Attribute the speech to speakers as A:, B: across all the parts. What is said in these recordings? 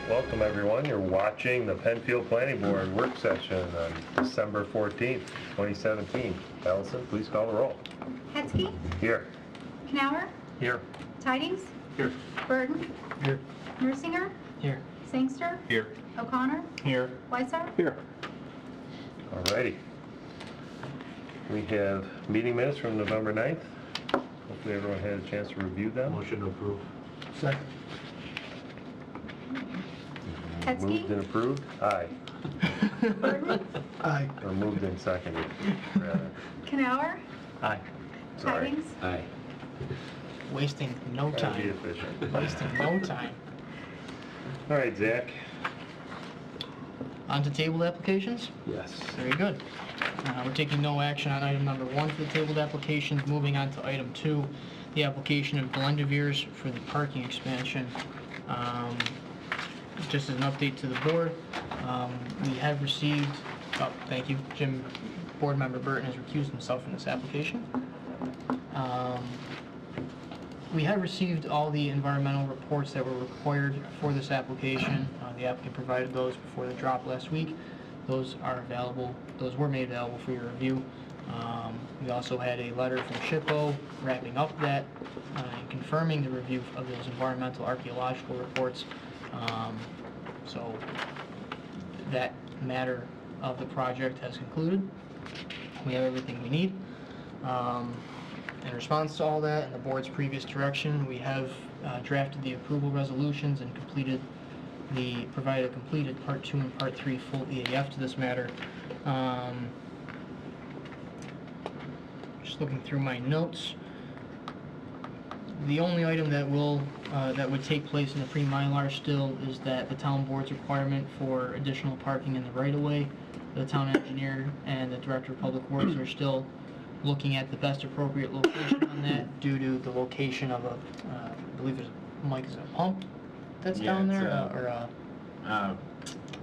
A: welcome everyone. You're watching the Penfield Planning Board work session on December 14th, 2017. Allison, please call the roll.
B: Hetzke.
A: Here.
B: Knauer.
A: Here.
B: Tidings.
A: Here.
B: Burton.
A: Here.
B: Nursinger.
C: Here.
B: Sangster.
A: Here.
B: O'Connor.
C: Here.
B: Weisar.
A: Here. Alrighty. We have meeting minutes from November 9th. Hopefully everyone had a chance to review them.
C: Motion to approve.
A: Second.
B: Hetzke.
A: Moved and approved? Aye.
B: Burton.
C: Aye.
A: Or moved and seconded, rather.
B: Knauer.
C: Aye.
A: Sorry.
B: Tidings.
C: Aye. Wasting no
A: Trying to be
C: time.
A: efficient.
C: Wasting no time.
A: All right, Zach.
C: On to tabled applications?
A: Yes.
C: Very good. We're taking no action on item number 1 for the tabled applications. Moving on to item 2, the application of Glendevere's for the parking expansion. Just as an update to the board, we have received, thank you, Board Member Burton has recused himself from this application. We have received all the environmental reports that were required for this application. The applicant provided those before the drop last week. Those are available, those were made available for your review. We also had a letter from SHPO wrapping up that and confirming the review of those environmental archaeological reports. So that matter of the project has concluded. We have everything we need. In response to all that and the board's previous direction, we have drafted the approval resolutions and provided a completed Part 2 and Part 3 full EAF to this matter. Just looking through my notes. The only item that would take place in the pre-Mylar still is that the town board's requirement for additional parking in the right-of-way. The town engineer and the director of public works are still looking at the best appropriate location on that due to the location of I believe there's is it a pump that's down there?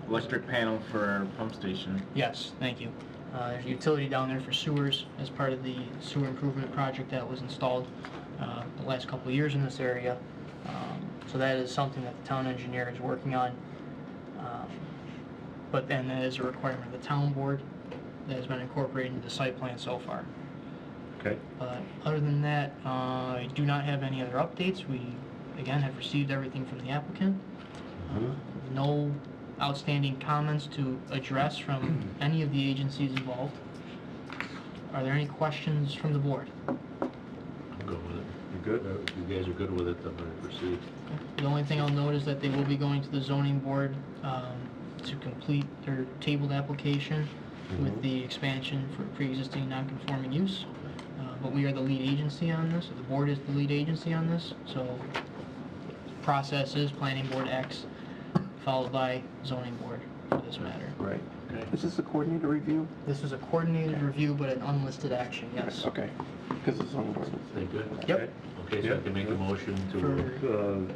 D: Electric panel for our pump station.
C: Yes, thank you. There's a utility down there for sewers as part of the sewer improvement project that was installed the last couple of years in this area. So that is something that the town engineer is working on. But then that is a requirement of the town board that has been incorporated into the site plan so far.
A: Okay.
C: But other than that, I do not have any other updates. We, again, have received everything from the applicant. No outstanding comments to address from any of the agencies involved. Are there any questions from the board?
E: I'm good with it.
A: You good?
E: If you guys are good with it, I'm going to proceed.
C: The only thing I'll note is that they will be going to the zoning board to complete their tabled application with the expansion for pre-existing non-conforming use. But we are the lead agency on this, or the board is the lead agency on this, so the process is planning board X followed by zoning board for this matter.
A: Right.
E: Okay.
F: Is this a coordinated review?
C: This is a coordinated review, but an unlisted action, yes.
F: Okay, because it's on board.
E: They good?
C: Yep.
E: Okay, so I can make a motion to
C: For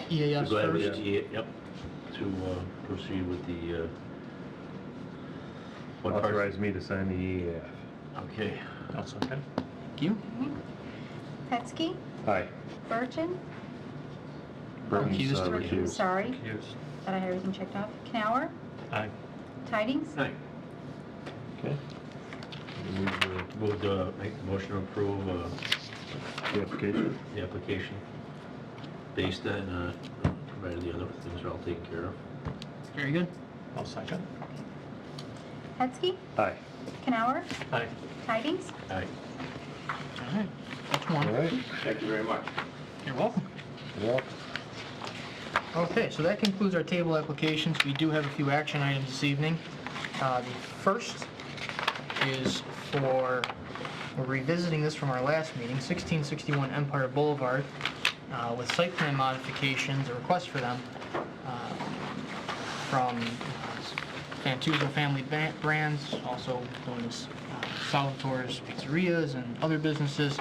C: EAFs
E: go ahead with
C: first.
E: the, yep, to proceed with the what part?
A: Authorize me to sign the EAF.
E: Okay.
C: Thank you.
B: Hetzke.
A: Aye.
B: Burton.
A: Burton's,
C: Recused.
A: recused.
B: Sorry. Thought I had everything checked off. Knauer.
C: Aye.
B: Tidings.
E: Aye.
A: Okay.
E: Move the make the motion to approve
A: The application?
E: the application based on provided the other things are all taken care of.
C: Very good. I'll second.
B: Hetzke.
A: Aye.
B: Knauer.
C: Aye.
B: Tidings.
E: Aye.
C: All right. That's one.
A: All right.
F: Thank you very much.
C: You're welcome.
A: You're welcome.
C: Okay, so that concludes our table applications. We do have a few action items this evening. The first is we're revisiting this from our last meeting, 1661 Empire Boulevard, with site plan modifications, a request for them from Fantuzzo Family Brands, also known as Salvatore's Pizzerias and other businesses.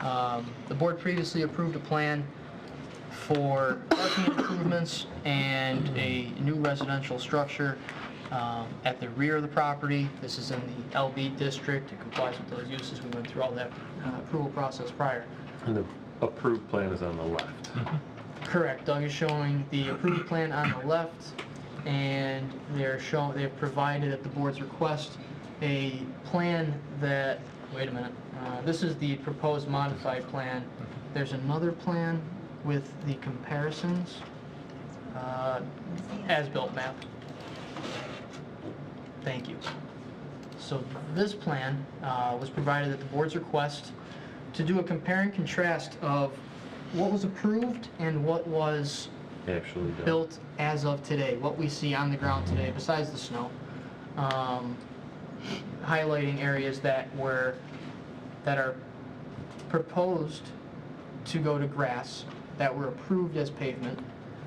C: The board previously approved a plan for parking improvements and a new residential structure at the rear of the property. This is in the LB district. It complies with those uses. We went through all that approval process prior.
A: And the approved plan is on the left.
C: Correct. Doug is showing the approved plan on the left, and they've provided at the board's request a plan that, wait a minute, this is the proposed modified plan. There's another plan with the comparisons, as-built map. Thank you. So this plan was provided at the board's request to do a compare and contrast of what was approved and what was
A: Actually done.
C: built as of today, what we see on the ground today, besides the snow. Highlighting areas that are proposed to go to grass, that were approved as pavement,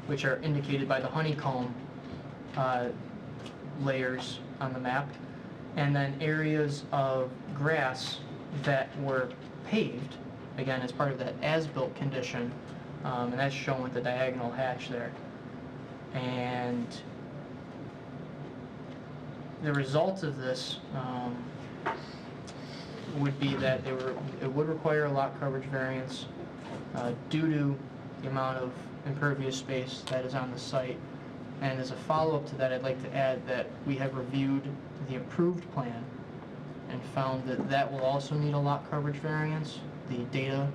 C: which are indicated by the honeycomb layers on the map, and then areas of grass that were paved, again, as part of that as-built condition, and that's shown with the diagonal hatch there. And the result of this would be that it would require a lot coverage variance due to the amount of impervious space that is on the site. And as a follow-up to that, I'd like to add that we have reviewed the approved plan and found that that will also need a lot coverage variance. The data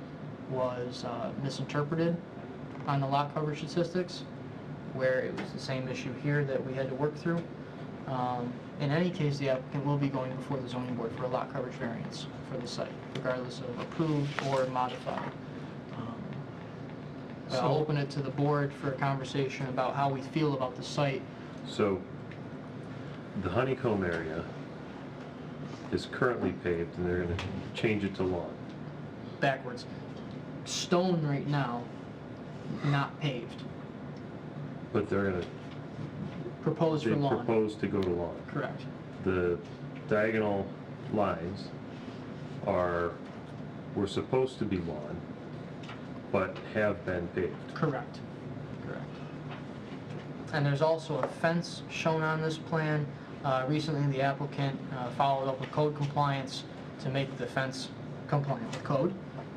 C: was misinterpreted on the lot coverage statistics, where it was the same issue here that we had to work through. In any case, the applicant will be going before the zoning board for a lot coverage variance for the site, regardless of approved or modified. But I'll open it to the board for a conversation about how we feel about the site.
A: So, the honeycomb area is currently paved, and they're gonna change it to lawn.
C: Backwards. Stone right now, not paved.
A: But they're gonna,
C: Proposed
A: they
C: for lawn.
A: propose to go to lawn.
C: Correct.
A: The diagonal lines were supposed to be lawn, but have been paved.
C: Correct. Correct. And there's also a fence shown on this plan. Recently, the applicant followed up with code compliance to make the fence compliant with code.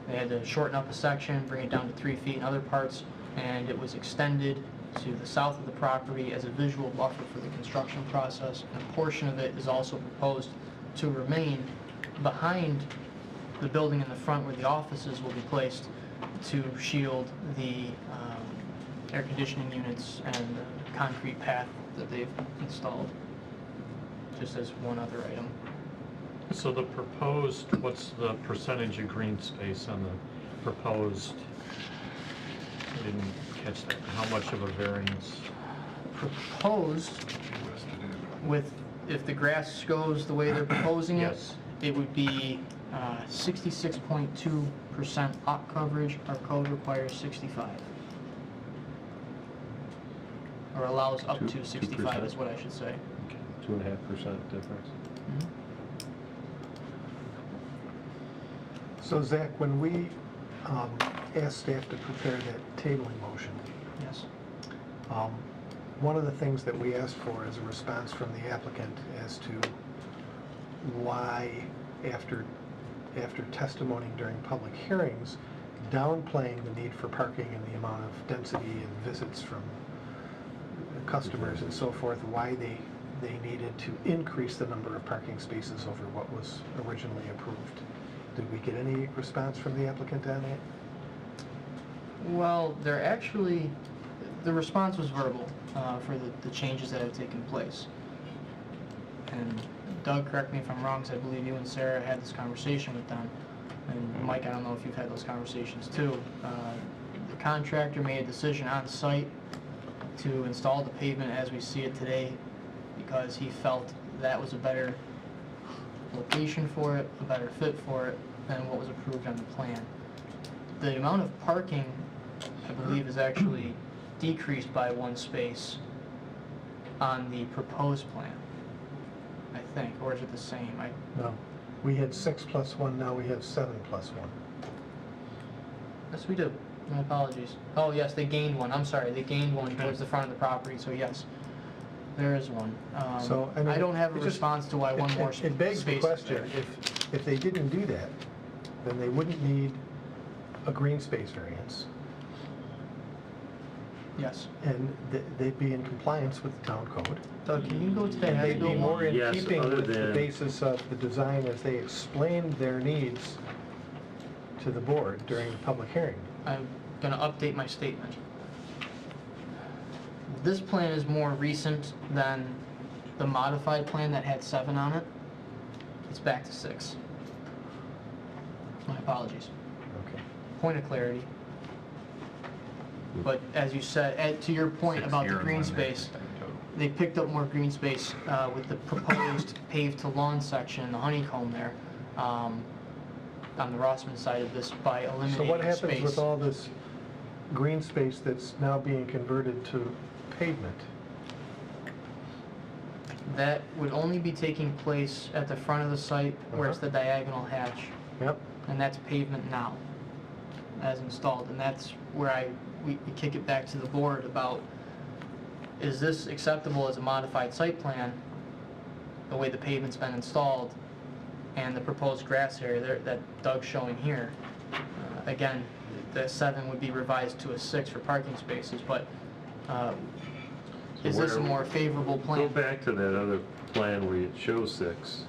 C: They had to shorten up a section, bring it down to 3 feet in other parts, and it was extended to the south of the property as a visual buffer for the construction process. And a portion of it is also proposed to remain behind the building in the front where the offices will be placed to shield the air conditioning units and the concrete path that they've installed, just as one other item.
G: So the proposed, what's the percentage of green space on the proposed? I didn't catch that. How much of a variance?
C: Proposed with, if the grass goes the way they're proposing it,
G: Yes.
C: it would be 66.2% lot coverage. Our code requires 65. Or allows up to
A: 2%.
C: 65 is what I should say.
A: 2.5% difference.
H: So Zach, when we asked staff to prepare that tabling motion,
C: Yes.
H: one of the things that we asked for is a response from the applicant as to why, after testimony during public hearings, downplaying the need for parking and the amount of density and visits from customers and so forth, why they needed to increase the number of parking spaces over what was originally approved. Did we get any response from the applicant on that?
C: Well, the response was verbal for the changes that have taken place. And Doug, correct me if I'm wrong, because I believe you and Sarah had this conversation with them. And Mike, I don't know if you've had those conversations too. The contractor made a decision on site to install the pavement as we see it today because he felt that was a better location for it, a better fit for it than what was approved on the plan. The amount of parking, I believe, is actually decreased by 1 space on the proposed plan, I think, or is it the same?
H: No. We had 6 plus 1, now we have 7 plus 1.
C: Yes, we do. My apologies. Oh, yes, they gained 1. I'm sorry, they gained 1 towards the front of the property, so yes, there is 1.
H: So, I mean,
C: I don't have a
H: it just-
C: response to why one more space
H: It begs the
C: is
H: question,
C: there.
H: if they didn't do that, then they wouldn't need a green space variance.
C: Yes.
H: and they'd be in compliance with the town code.
C: Doug, can you go to that
H: And they'd be
C: as-built
H: more
C: one?
H: in
A: Yes,
H: keeping
A: other
H: with the
A: than-
H: basis of the design as they explained their needs to the board during the public hearing.
C: I'm gonna update my statement. This plan is more recent than the modified plan that had 7 on it. It's back to 6. My apologies.
H: Okay.
C: Point of clarity. But as you said, to your point about the green space, they picked up more green space with the proposed paved to lawn section, the honeycomb there, on the Rossman side of this by eliminating
H: So what happens
C: space.
H: with all this green space that's now being converted to pavement?
C: That would only be taking place at the front of the site where it's the diagonal hatch,
H: Yep.
C: and that's pavement now, as installed, and that's where we kick it back to the board about, is this acceptable as a modified site plan, the way the pavement's been installed, and the proposed grass area there, that Doug's showing here. Again, the 7 would be revised to a 6 for parking spaces, but is this a more favorable
A: Go
C: plan?
A: back to that other plan where it shows 6.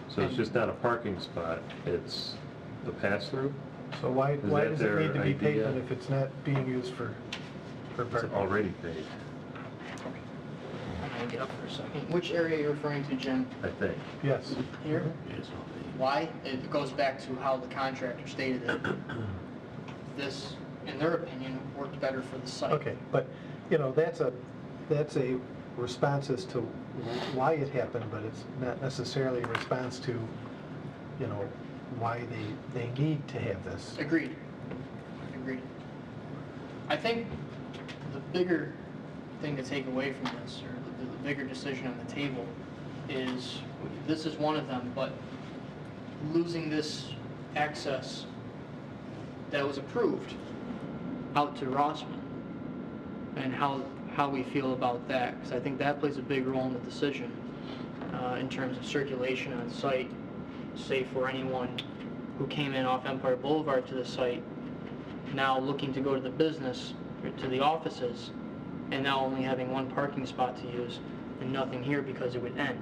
A: So it's just not a parking spot, it's a pass-through?
H: So why
A: Is
H: does
A: that
H: it
A: their
H: need to be
A: idea?
H: pavement if it's not being used for
A: It's
H: parking?
A: already paved,
C: I'm gonna get up for a second. Which area are you referring to, Jim?
A: I think.
H: Yes.
C: Here?
E: Yeah, it's all paved.
C: Why? It goes back to how the contractor stated it. This, in their opinion, worked better for the site.
H: Okay, but, you know, that's a response as to why it happened, but it's not necessarily a response to, you know, why they need to have this.
C: Agreed. Agreed. I think the bigger thing to take away from this, or the bigger decision on the table, is, this is one of them, but losing this access that was approved out to Rossman, and how we feel about that, because I think that plays a big role in the decision in terms of circulation on site, safe for anyone who came in off Empire Boulevard to the site, now looking to go to the business, or to the offices, and now only having 1 parking spot to use and nothing here because it would end.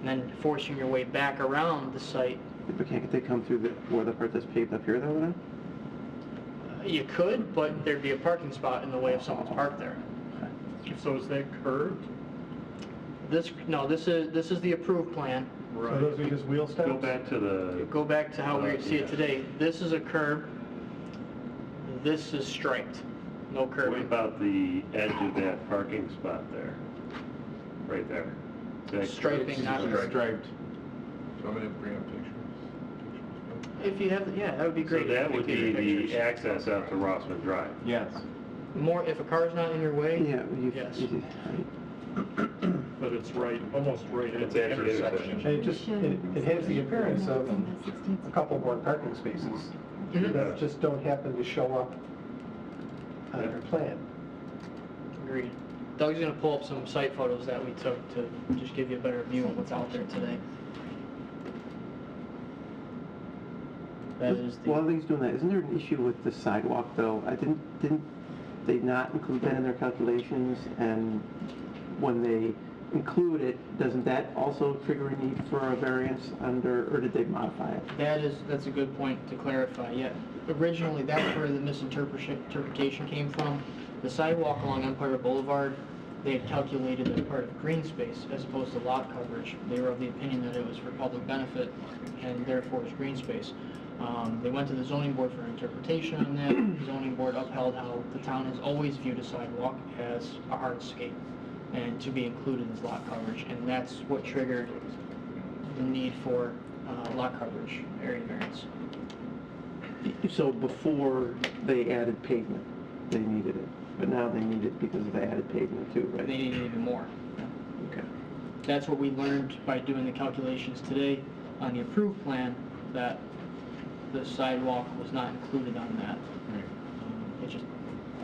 C: And then forcing your way back around the site.
F: But can't they come through the part that's paved up here though then?
C: You could, but there'd be a parking spot in the way if someone's parked there.
G: So is that curved?
C: This is the approved plan.
H: So those are just wheel stops?
A: Go back to the,
C: Go back to how we see
A: Yeah.
C: it today. This is a curb. This is striped. No
A: what
C: curbing.
A: about the edge of that parking spot there? Right there? Is that
C: Striping, not
A: curved?
D: Striped.
F: So I'm gonna bring up pictures.
C: If you have, yeah, that would be
A: So
C: great.
A: that
C: if you
A: would
C: could
A: be
C: get
A: the
C: pictures.
A: access out to Rossman Drive.
D: Yes.
C: More, if a car's not in your way.
F: Yeah,
C: Yes.
G: But it's right, almost right at
A: It's
G: the
A: at the
G: intersection.
H: And it has the appearance of a couple more parking spaces
C: Mhm.
H: that just don't happen to show up on your plan.
C: Agreed. Doug's gonna pull up some site photos that we took to just give you a better view of what's out there today. That is
F: While
C: the,
F: he's doing that, isn't there an issue with the sidewalk though? Didn't they not include that in their calculations? And when they include it, doesn't that also trigger a need for a variance under, or did they modify it?
C: that's a good point to clarify, yeah. Originally, that's where the misinterpretation came from. The sidewalk along Empire Boulevard, they had calculated as part of green space as opposed to lot coverage. They were of the opinion that it was for public benefit and therefore it's green space. They went to the zoning board for interpretation on that. The zoning board upheld how the town has always viewed a sidewalk as a hardscape and to be included as lot coverage, and that's what triggered the need for lot coverage area variance.
F: So before they added pavement, they needed it, but now they need it because they added pavement too,
C: But they
F: right?
C: needed even more.
F: Okay.
C: That's what we learned by doing the calculations today on the approved plan, that the sidewalk was not included on that. It just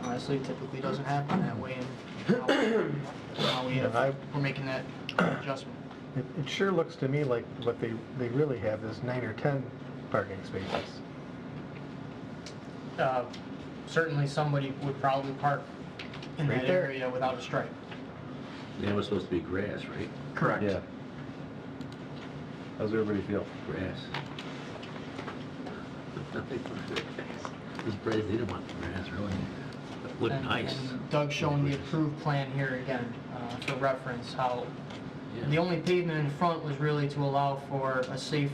C: honestly typically doesn't happen that way, and now we're making that adjustment.
H: It sure looks to me like what they really have is 9 or 10 parking spaces.
C: certainly somebody would probably park in
A: Right
C: that
A: there.
C: area without a stripe.
E: That was supposed to be grass, right?
C: Correct.
A: Yeah. How's everybody feel?
E: Grass. I'm surprised they didn't want the grass, really. It looked
C: And-
E: nice.
C: and Doug's showing the approved plan here again, for reference, how
E: Yeah.
C: the only pavement in front was really to allow for a safe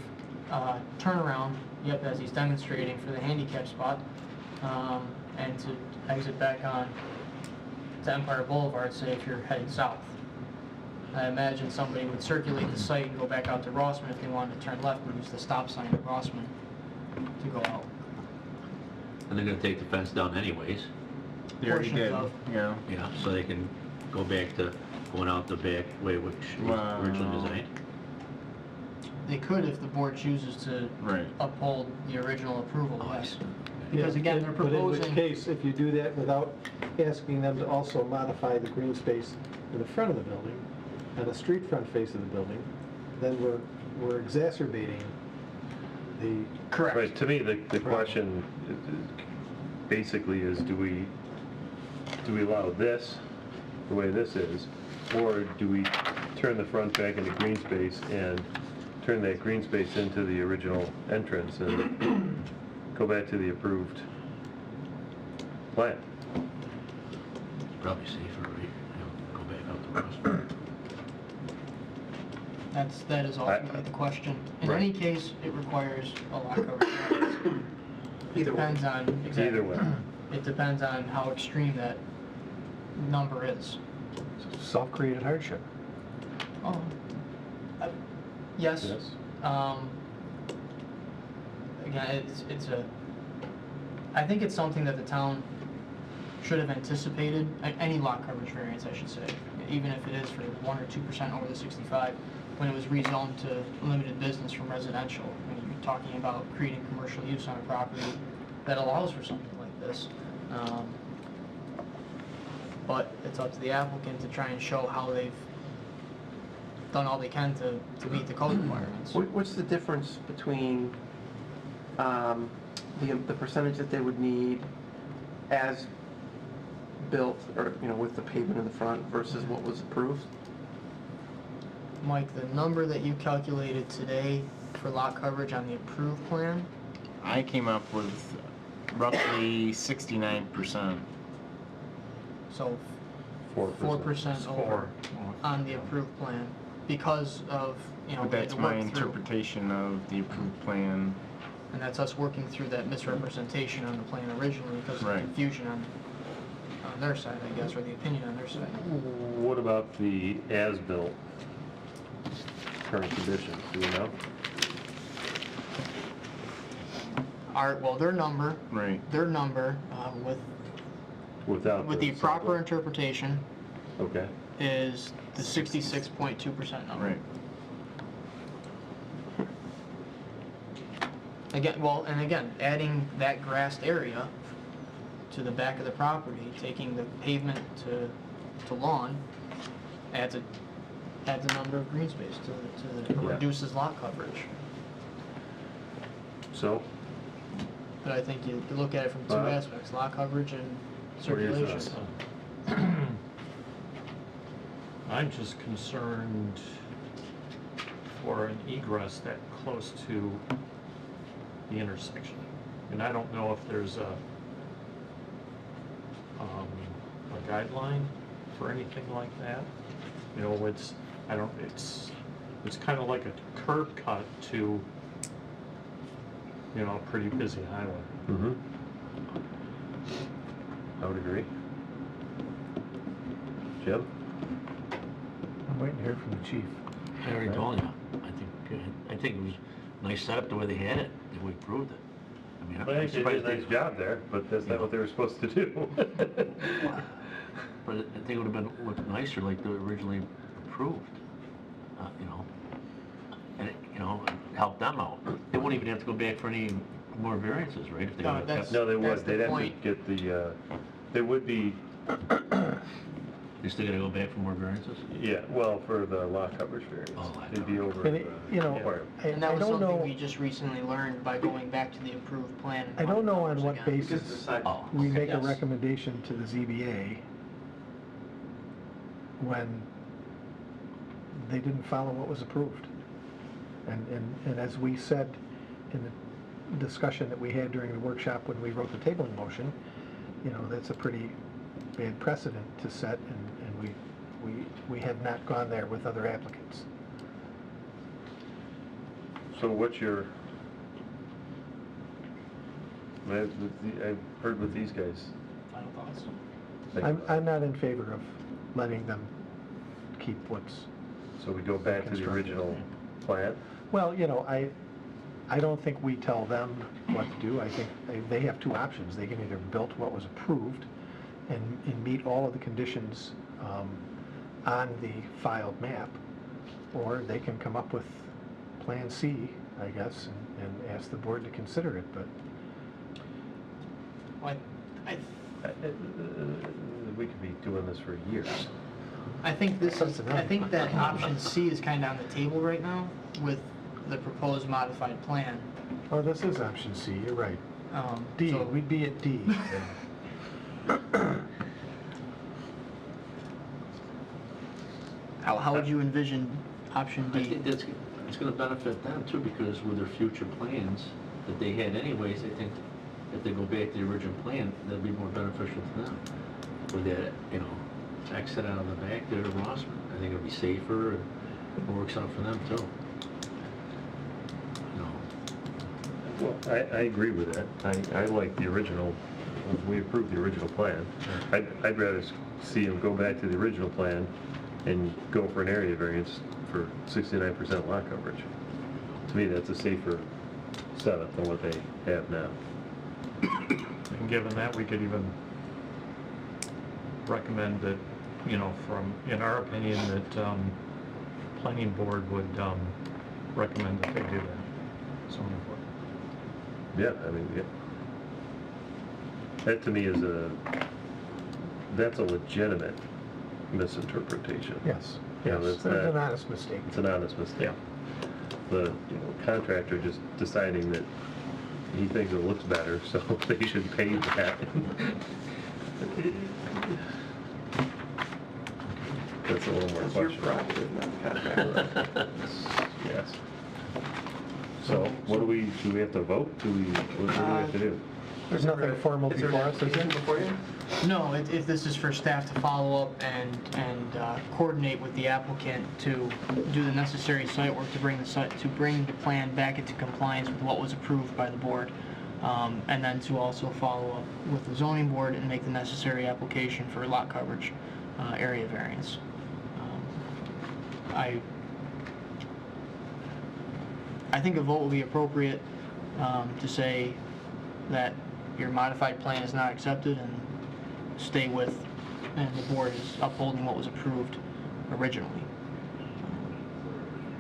C: turnaround, yep, as he's demonstrating for the handicap spot, and to exit back on to Empire Boulevard, say if you're heading south. I imagine somebody would circulate the site and go back out to Rossman if they wanted to turn left and use the stop sign at Rossman to go out.
E: And they're gonna take the fence down anyways.
D: They already
C: Portions
D: did,
C: of-
D: yeah.
E: Yeah, so they can go back to going out the back way which was
D: Wow.
E: originally designed.
C: They could if the board chooses to
D: Right.
C: uphold the original approval,
E: Oh, I
C: yes.
E: see.
C: Because
H: Yeah,
C: again, they're
H: But in which
C: proposing,
H: case, if you do that without asking them to also modify the green space in the front of the building, and the street front face of the building, then we're exacerbating the,
A: Right,
C: correct.
A: to me, the question basically is, do we allow this, the way this is, or do we turn the front back into green space and turn that green space into the original entrance and go back to the approved plan?
E: Probably safer, right? You know, go back out the Rossman.
C: That is ultimately the question. In
A: Right.
C: any case, it requires a lot coverage. It depends on, exactly.
A: Either way.
C: It depends on how extreme that number is.
H: self-created hardship.
C: Oh, yes.
A: Yes?
C: Again, I think it's something that the town should have anticipated, any lot coverage variance, I should say, even if it is for 1 or 2% over the 65, when it was rezoned to limited business from residential. When you're talking about creating commercial use on a property that allows for something like this. But it's up to the applicant to try and show how they've done all they can to meet the code requirements.
F: What's the difference between the percentage that they would need as built, or, you know, with the pavement in the front versus what was approved?
C: Mike, the number that you calculated today for lot coverage on the approved plan,
D: I came up with roughly 69%.
C: so
A: 4%.
C: 4% over
G: Four.
C: on the approved plan, because of, you know,
D: But that's
C: it
D: my
C: worked through.
D: interpretation of the approved plan.
C: And that's us working through that misrepresentation on the plan originally, because of
D: Right.
C: confusion on their side, I guess, or the opinion on their side.
A: What about the as-built current conditions, do you know?
C: Their number,
D: Right.
A: Without
C: with the proper
A: sidewalk?
C: interpretation,
A: Okay,
C: is the 66.2% number.
D: Right.
C: Again, adding that grassed area to the back of the property, taking the pavement to lawn, adds a number of green space
A: Yeah.
C: reduces lot coverage.
A: so,
C: But I think you look at it from two
A: Bob?
C: aspects, lot coverage and
A: What are your
C: circulation.
A: thoughts?
G: I'm just concerned for an egress that close to the intersection. And I don't know if there's a guideline for anything like that. You know, it's kind of like a curb cut to, you know, a pretty busy highway.
A: Mm-hmm. I would agree. Jim?
H: I'm waiting to hear from the chief.
E: I already told you. I think it was a nice setup the way they had it, the way we approved it. I mean,
A: I think they did a nice job there, but that's not what they were supposed to do.
E: But I think it would have been, looked nicer like they originally approved, you know. And, you know, help them out. They wouldn't even have to go back for any more variances, right? If they
C: No,
E: would have
C: that's-
E: kept.
A: No, they
C: That's
A: would,
C: the
A: they'd have to
C: point.
A: get the, there would be,
E: You still gotta go back for more variances?
A: Yeah, well, for the lot coverage variance.
E: Oh, lot
A: It'd be over
H: And
A: the
H: it- you know,
A: requirement.
C: And that
H: I
C: was
H: don't
C: something
H: know,
C: we just recently learned by going back to the approved plan. and
H: I don't know on
C: running
H: what
C: numbers again.
F: Because the
H: basis
F: sidewalk.
E: Oh,
H: we
E: okay.
H: make a
C: Yes.
H: recommendation to the ZBA when they didn't follow what was approved. And as we said in the discussion that we had during the workshop when we wrote the tabling motion, you know, that's a pretty bad precedent to set, and we have not gone there with other applicants.
A: So what's your, I've heard what these guys
C: Final thoughts?
A: think
H: I'm
A: about it.
H: not in favor of letting them keep what's,
A: So we go back to the
H: Constructed.
A: original plan?
H: well, you know, I don't think we tell them what to do. I think they have two options. They can either build what was approved and meet all of the conditions on the filed map, or they can come up with Plan C, I guess, and ask the board to consider it, but
C: Well,
A: We could be doing this for years.
C: I think this
H: That's
C: is,
H: enough.
C: I think that option C is kind of on the table right now with the proposed modified plan.
H: oh, this is option C, you're right. D,
C: So-
H: we'd be at D.
C: How would you envision option
E: I
C: D?
E: think it's gonna benefit them too, because with their future plans that they had anyways, I think if they go back to the original plan, that'll be more beneficial to them. With that, you know, exit out of the back there to Rossman, I think it'll be safer and it works out for them too. You know,
A: Well, I agree with that. I like the original, we approved the original plan. I'd rather see them go back to the original plan and go for an area variance for 69% lot coverage. To me, that's a safer setup than what they have now.
G: And given that, we could even recommend that, you know, in our opinion, that planning board would recommend that they do that. Zoning board.
A: Yeah, I mean, yeah. That to me is that's a legitimate misinterpretation.
H: Yes,
A: Yeah,
H: yes,
A: that's
H: it's
A: not-
H: an honest mistake.
A: It's an honest mistake. The contractor just deciding that he thinks it looks better, so they should pay that. That's a little more
F: That's your
A: question.
F: prerogative, not the contractor.
A: Yes. So, what do we have to vote? What do we have to do?
H: There's nothing formal
F: Is there
H: before
F: an
H: us, is there?
F: application before you?
C: No, if this is for staff to follow up and coordinate with the applicant to do the necessary site work to bring the plan back into compliance with what was approved by the board, and then to also follow up with the zoning board and make the necessary application for lot coverage, area variance. I think a vote will be appropriate to say that your modified plan is not accepted and stay with, and the board is upholding what was approved originally.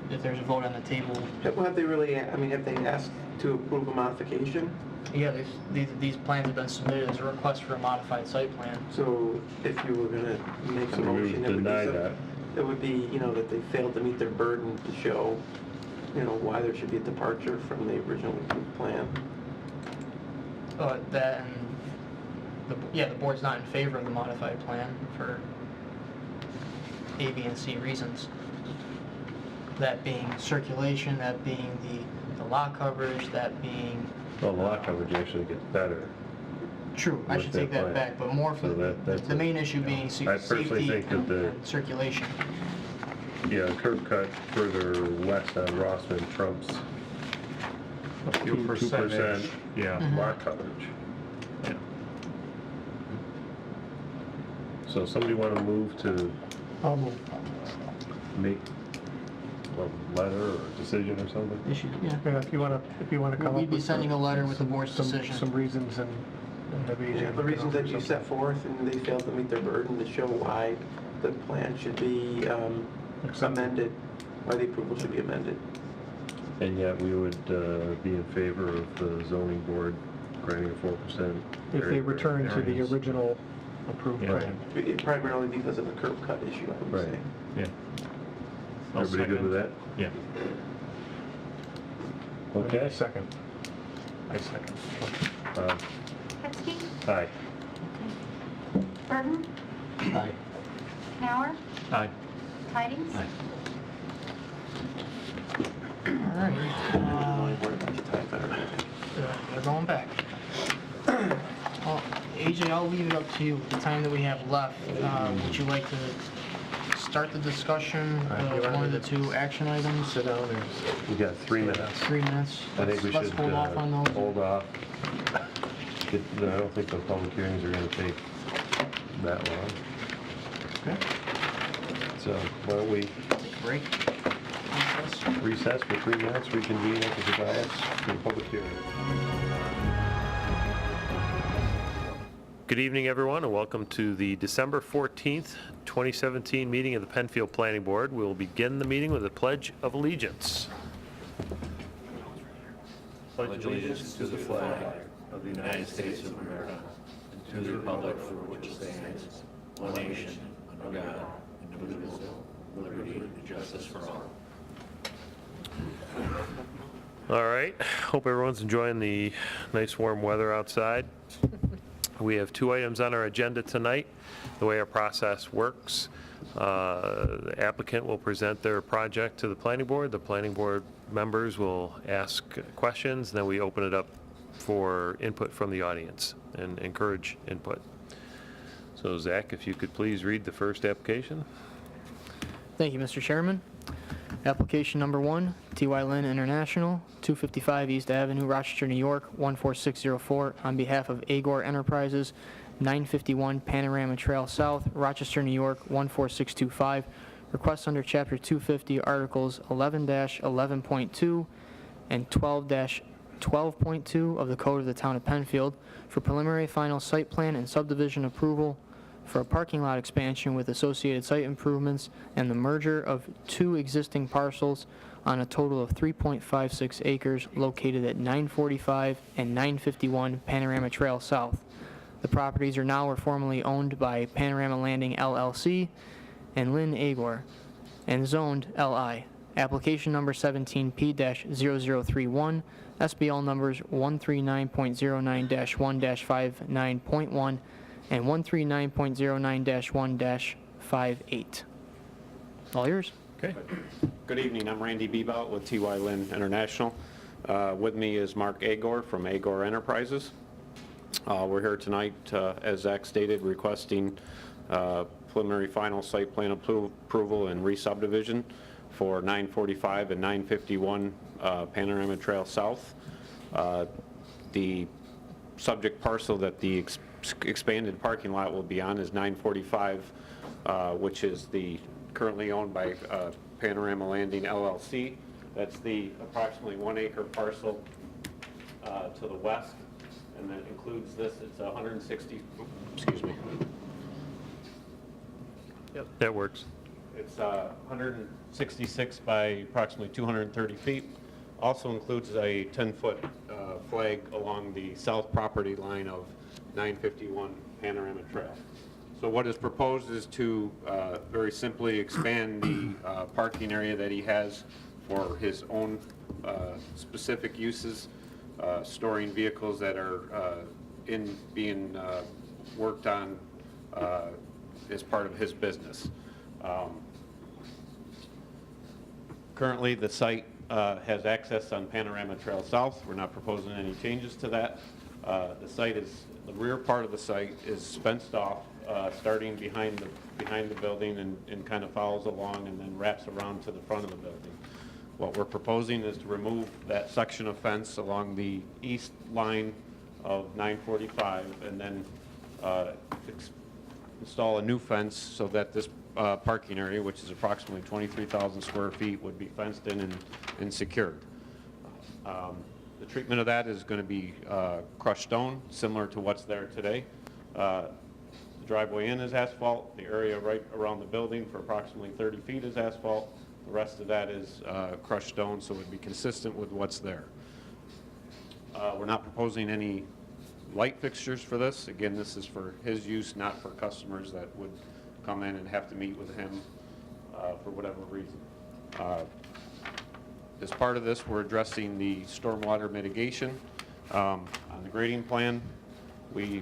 C: If there's a vote on the table,
F: Well, have they really, I mean, have they asked to approve a modification?
C: yeah, these plans have been submitted as a request for a modified site plan.
F: So if you were gonna make a
A: So we would
F: motion, it would be
A: deny
F: some-
A: that.
F: it would be, you know, that they failed to meet their burden to show, you know, why there should be a departure from the original approved plan.
C: That and, the board's not in favor of the modified plan for A, B, and C reasons. That being circulation, that being the lot coverage, that being...
A: Well, the lot coverage actually gets better.
C: True, I
A: with
C: should
A: that
C: take that
A: plan.
C: back, but more for
A: So that's
C: the main issue being
A: I personally
C: safety
A: think that the-
C: and circulation.
A: Yeah, curb cut further west on Rossman trumps
G: A few
A: 2%
G: percentage, yeah.
A: lot coverage.
G: Yeah.
A: So somebody want to move to
H: I'll move.
A: make a letter or a decision or something?
C: Issue, yeah.
H: Yeah, if you wanna come up with...
C: We'd be sending a letter with the board's
H: some
C: decision.
H: Some reasons and maybe...
F: Yeah, the reasons that you set forth, and they failed to meet their burden to show why the plan should be amended, why the approval should be amended.
A: And yet we would be in favor of the zoning board granting a 4%.
H: If they
A: area
H: return to the
A: variance.
H: original approved
A: Yeah.
H: by.
F: Primarily because of the curb cut issue, I would
A: Right.
F: say.
A: Yeah.
G: I'll
A: Everybody good with that?
G: Yeah.
A: Okay.
H: Second. I second.
B: Hetzke,
A: Aye.
B: Burton,
E: Aye.
B: Canower,
G: Aye.
B: Tidings.
E: Aye.
C: All right.
F: Worry about the time better.
C: They're going back. Well, AJ, I'll leave it up to you with the time that we have left. Would you like to start the discussion,
H: you want
C: one of
H: me
C: the
H: to
C: two action items?
H: Sit down or?
A: We got 3 minutes.
C: 3 minutes.
A: I think we
C: Let's
A: should
C: hold off on those.
A: hold off. I don't think the public hearings are going to take that long.
C: Okay.
A: So why don't we
C: Break. Recess.
A: recess for 3 minutes, reconvene at the dais for the public hearing. Good evening, everyone, and welcome to the December 14th, 2017 meeting of the Penfield Planning Board. We'll begin the meeting with a Pledge of Allegiance.
E: Pledge allegiance to the flag of the United States of America and to the republic for which it stands, one nation, under God, indivisible, with liberty and justice for all.
A: All right, hope everyone's enjoying the nice warm weather outside. We have 2 items on our agenda tonight. The way our process works, the applicant will present their project to the planning board. The planning board members will ask questions, then we open it up for input from the audience and encourage input. So Zach, if you could please read the first application.
C: Thank you, Mr. Chairman. Application number 1, T.Y. Lin International, 255 East Avenue, Rochester, New York, 14604, on behalf of Agor Enterprises, 951 Panorama Trail South, Rochester, New York, 14625. Requests under Chapter 250, Articles 11-11.2 and 12-12.2 of the Code of the Town of Penfield for preliminary final site plan and subdivision approval for a parking lot expansion with associated site improvements and the merger of 2 existing parcels on a total of 3.56 acres located at 945 and 951 Panorama Trail South. The properties are now or formerly owned by Panorama Landing LLC and Lynn Agor, and zoned LI. Application number 17P-0031, SBL numbers 139.09-1-59.1 and 139.09-1-58. All yours.
A: Okay.
I: Good evening, I'm Randy Bebout with T.Y. Lin International. With me is Mark Agor from Agor Enterprises. We're here tonight, as Zach stated, requesting preliminary final site plan approval and re-subdivision for 945 and 951 Panorama Trail South. The subject parcel that the expanded parking lot will be on is 945, which is the currently owned by Panorama Landing LLC. That's the approximately 1 acre parcel to the west, and that includes this. It's 160, excuse me.
A: That works.
I: It's 166 by approximately 230 feet. Also includes a 10-foot flag along the south property line of 951 Panorama Trail. So what is proposed is to very simply expand the parking area that he has for his own specific uses, storing vehicles that are being worked on as part of his business. Currently, the site has access on Panorama Trail South. We're not proposing any changes to that. The rear part of the site is fenced off, starting behind the building and kind of follows along and then wraps around to the front of the building. What we're proposing is to remove that section of fence along the east line of 945 and then install a new fence so that this parking area, which is approximately 23,000 square feet, would be fenced in and secured. The treatment of that is going to be crushed stone, similar to what's there today. The driveway in is asphalt. The area right around the building for approximately 30 feet is asphalt. The rest of that is crushed stone, so it would be consistent with what's there. We're not proposing any light fixtures for this. Again, this is for his use, not for customers that would come in and have to meet with him for whatever reason. As part of this, we're addressing the stormwater mitigation. On the grading plan, we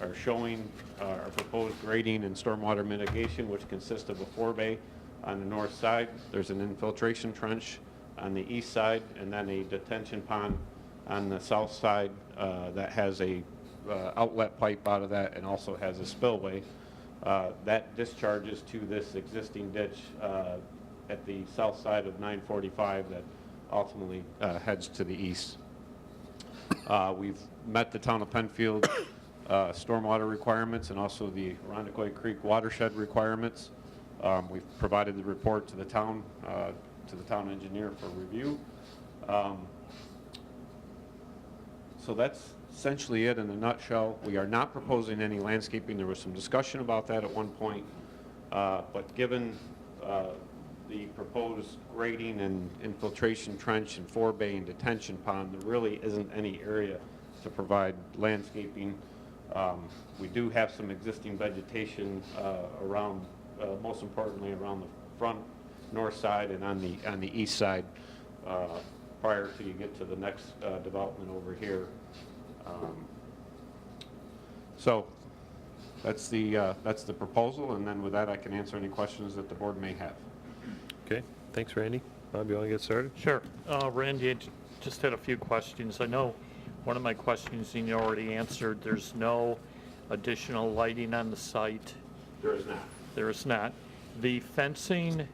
I: are showing our proposed grading and stormwater mitigation, which consists of a 4-bay on the north side. There's an infiltration trench on the east side, and then a detention pond on the south side that has a outlet pipe out of that and also has a spillway. That discharges to this existing ditch at the south side of 945 that ultimately heads to the east. We've met the town of Penfield stormwater requirements and also the Arundecoy Creek watershed requirements. We've provided the report to the town engineer for review. So that's essentially it in a nutshell. We are not proposing any landscaping. There was some discussion about that at one point, but given the proposed grading and infiltration trench and 4-bay and detention pond, there really isn't any area to provide landscaping. We do have some existing vegetation around, most importantly around the front north side and on the east side prior to you get to the next development over here. So that's the proposal, and then with that I can answer any questions that the board may have.
A: Okay, thanks, Randy. Bob, you want to get started?
G: Sure. Randy, I just had a few questions. I know one of my questions you already answered. There's no additional lighting on the site.
I: There is not.
G: There is not. The fencing,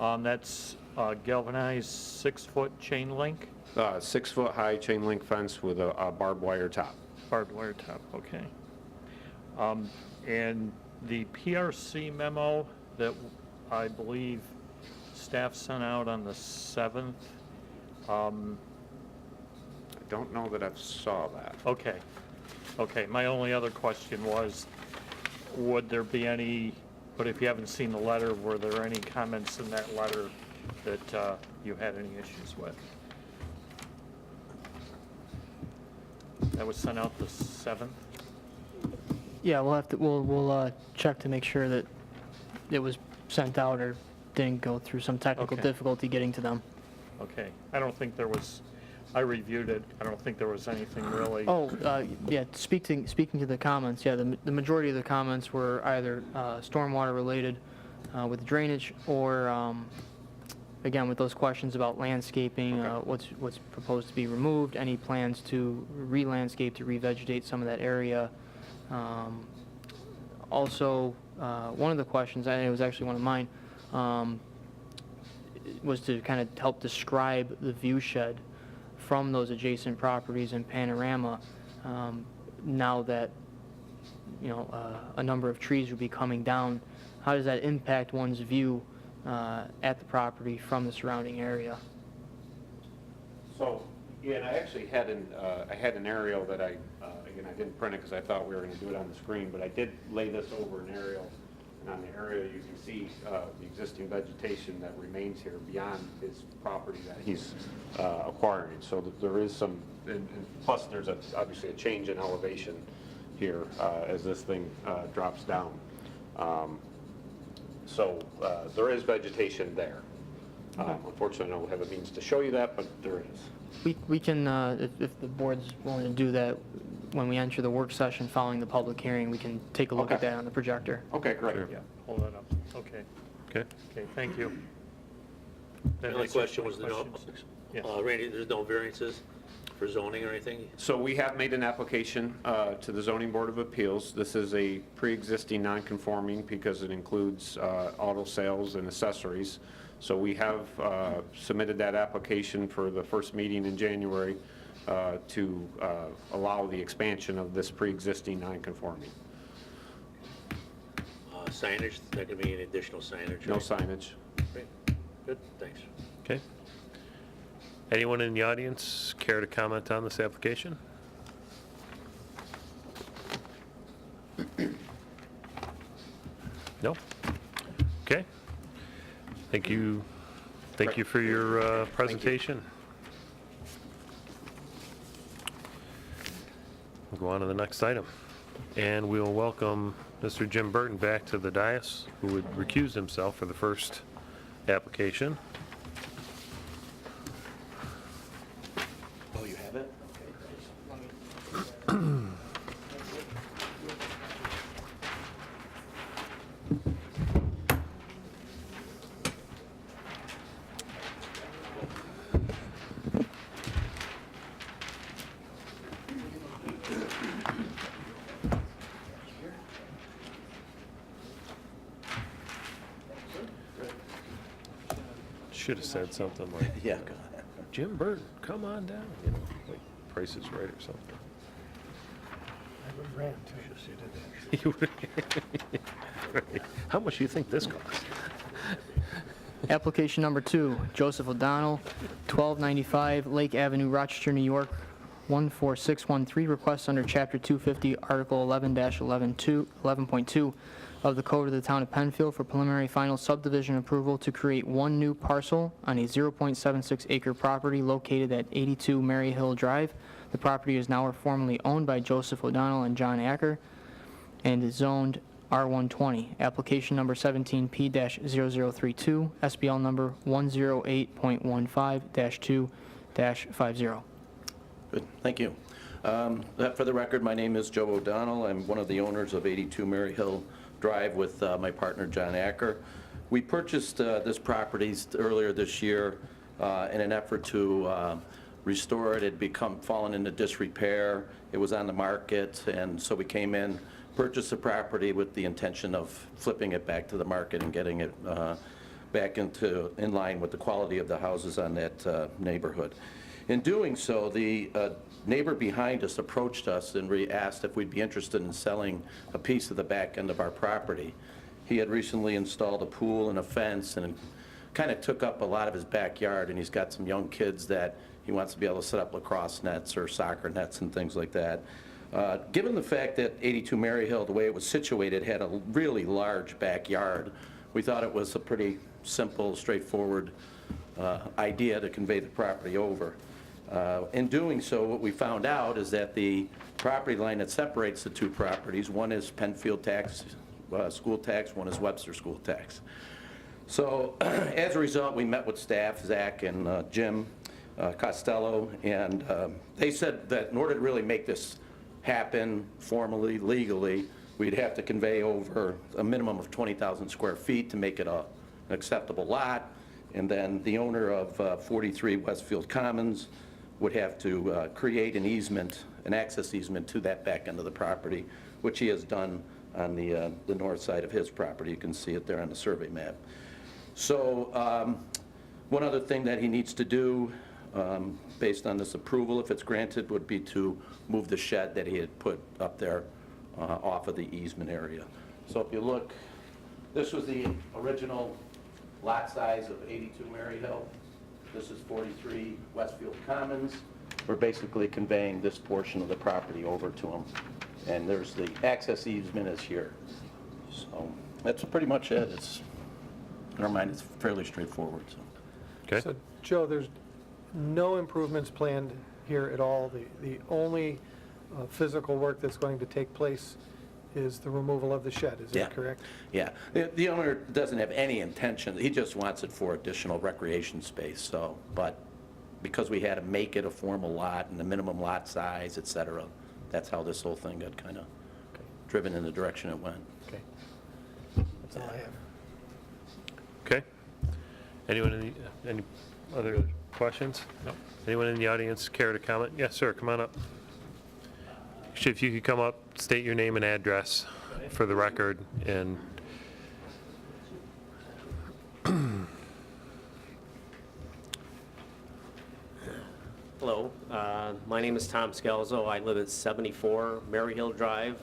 G: that's galvanized 6-foot chain link?
I: 6-foot high chain link fence with a barbed wire top.
G: Barbed wire top, okay. And the PRC memo that I believe staff sent out on the 7th.
I: I don't know that I saw that.
G: Okay. Okay, my only other question was, would there be any, but if you haven't seen the letter, were there any comments in that letter that you had any issues with? That was sent out the 7th?
C: Yeah, we'll check to make sure that it was sent out or didn't go through some technical
G: Okay.
C: difficulty getting to them.
G: Okay, I don't think there was, I reviewed it, I don't think there was anything really.
C: Oh, yeah, speaking to the comments, yeah, the majority of the comments were either stormwater related with drainage or, again, with those questions about landscaping,
I: Okay.
C: what's proposed to be removed, any plans to re-landscape, to revegetate some of that area. Also, one of the questions, and it was actually one of mine, was to kind of help describe the view shed from those adjacent properties and panorama, now that, you know, a number of trees would be coming down. How does that impact one's view at the property from the surrounding area?
I: So, yeah, and I actually had an aerial that again, I didn't print it because I thought we were going to do it on the screen, but I did lay this over an aerial. And on the aerial, you can see the existing vegetation that remains here beyond his property that he's acquiring. So there is some, and plus there's obviously a change in elevation here as this thing drops down. So there is vegetation there. Unfortunately, I don't have a means to show you that, but there is.
C: We can, if the board's willing to do that, when we enter the work session following the public hearing, we can take a look at
I: Okay.
C: that on the projector.
I: Okay, great.
G: Yeah, hold that up, okay,
A: Okay.
G: okay, thank you.
E: The
G: That
E: only
G: answers
E: question
G: my
E: was, no,
G: questions. Yes.
E: Randy, there's no variances for zoning or anything?
I: So we have made an application to the Zoning Board of Appeals. This is a pre-existing non-conforming because it includes auto sales and accessories. So we have submitted that application for the first meeting in January to allow the expansion of this pre-existing non-conforming.
E: Signage, is there going to be any additional signage?
I: No
E: right?
I: signage.
E: Great. Good, thanks.
A: Okay. Anyone in the audience care to comment on this application? No? Okay. Thank you. Thank you for your presentation. go on to the next item. And we'll welcome Mr. Jim Burton back to the dais, who would recuse himself for the first application.
J: Oh, you have it?
A: Should have said something like,
J: Yeah, go ahead.
A: Jim Burton, come on down, you know, like Price is Right or something.
H: I would ran too.
A: You would- Right. How much do you think this costs?
C: Application number 2, Joseph O'Donnell, 1295 Lake Avenue, Rochester, New York, 14613, request under Chapter 250, Article 11-11.2 of the Code of the Town of Penfield for preliminary final subdivision approval to create one new parcel on a 0.76 acre property located at 82 Mary Hill Drive. The property is now formally owned by Joseph O'Donnell and John Acker and is zoned R120. Application number 17P-0032, SBL number 108.15-2-50.
J: Good, thank you. For the record, my name is Joe O'Donnell. I'm one of the owners of 82 Mary Hill Drive with my partner, John Acker. We purchased this property earlier this year in an effort to restore it. It had fallen into disrepair. It was on the market, and so we came in, purchased the property with the intention of flipping it back to the market and getting it back in line with the quality of the houses on that neighborhood. In doing so, the neighbor behind us approached us and asked if we'd be interested in selling a piece of the back end of our property. He had recently installed a pool and a fence and kind of took up a lot of his backyard, and he's got some young kids that he wants to be able to set up lacrosse nets or soccer nets and things like that. Given the fact that 82 Mary Hill, the way it was situated, had a really large backyard, we thought it was a pretty simple, straightforward idea to convey the property over. In doing so, what we found out is that the property line that separates the two properties, one is Penfield school tax, one is Webster school tax. So as a result, we met with staff, Zach and Jim Costello, and they said that in order to really make this happen formally, legally, we'd have to convey over a minimum of 20,000 square feet to make it an acceptable lot, and then the owner of 43 Westfield Commons would have to create an easement, an access easement to that back end of the property, which he has done on the north side of his property. You can see it there on the survey map. So one other thing that he needs to do, based on this approval, if it's granted, would be to move the shed that he had put up there off of the easement area. So if you look, this was the original lot size of 82 Mary Hill. This is 43 Westfield Commons. We're basically conveying this portion of the property over to him. And there's the access easement is here. So that's pretty much it. It's, in our mind, it's fairly straightforward. So.
A: Okay.
H: So, Joe, there's no improvements planned here at all. The only physical work that's going to take place is the removal of the shed, is that correct?
J: Yeah. The owner doesn't have any intention. He just wants it for additional recreation space. So, but because we had to make it a formal lot and the minimum lot size, et cetera, that's how this whole thing got kind of driven in the direction it went.
H: Okay. That's all I have.
A: Okay. Anyone any other questions? No. Anyone in the audience care to comment? Yes, sir, come on up. If you could come up, state your name and address for the record, and
K: Hello, my name is Tom Scalzo. I live at 74 Mary Hill Drive,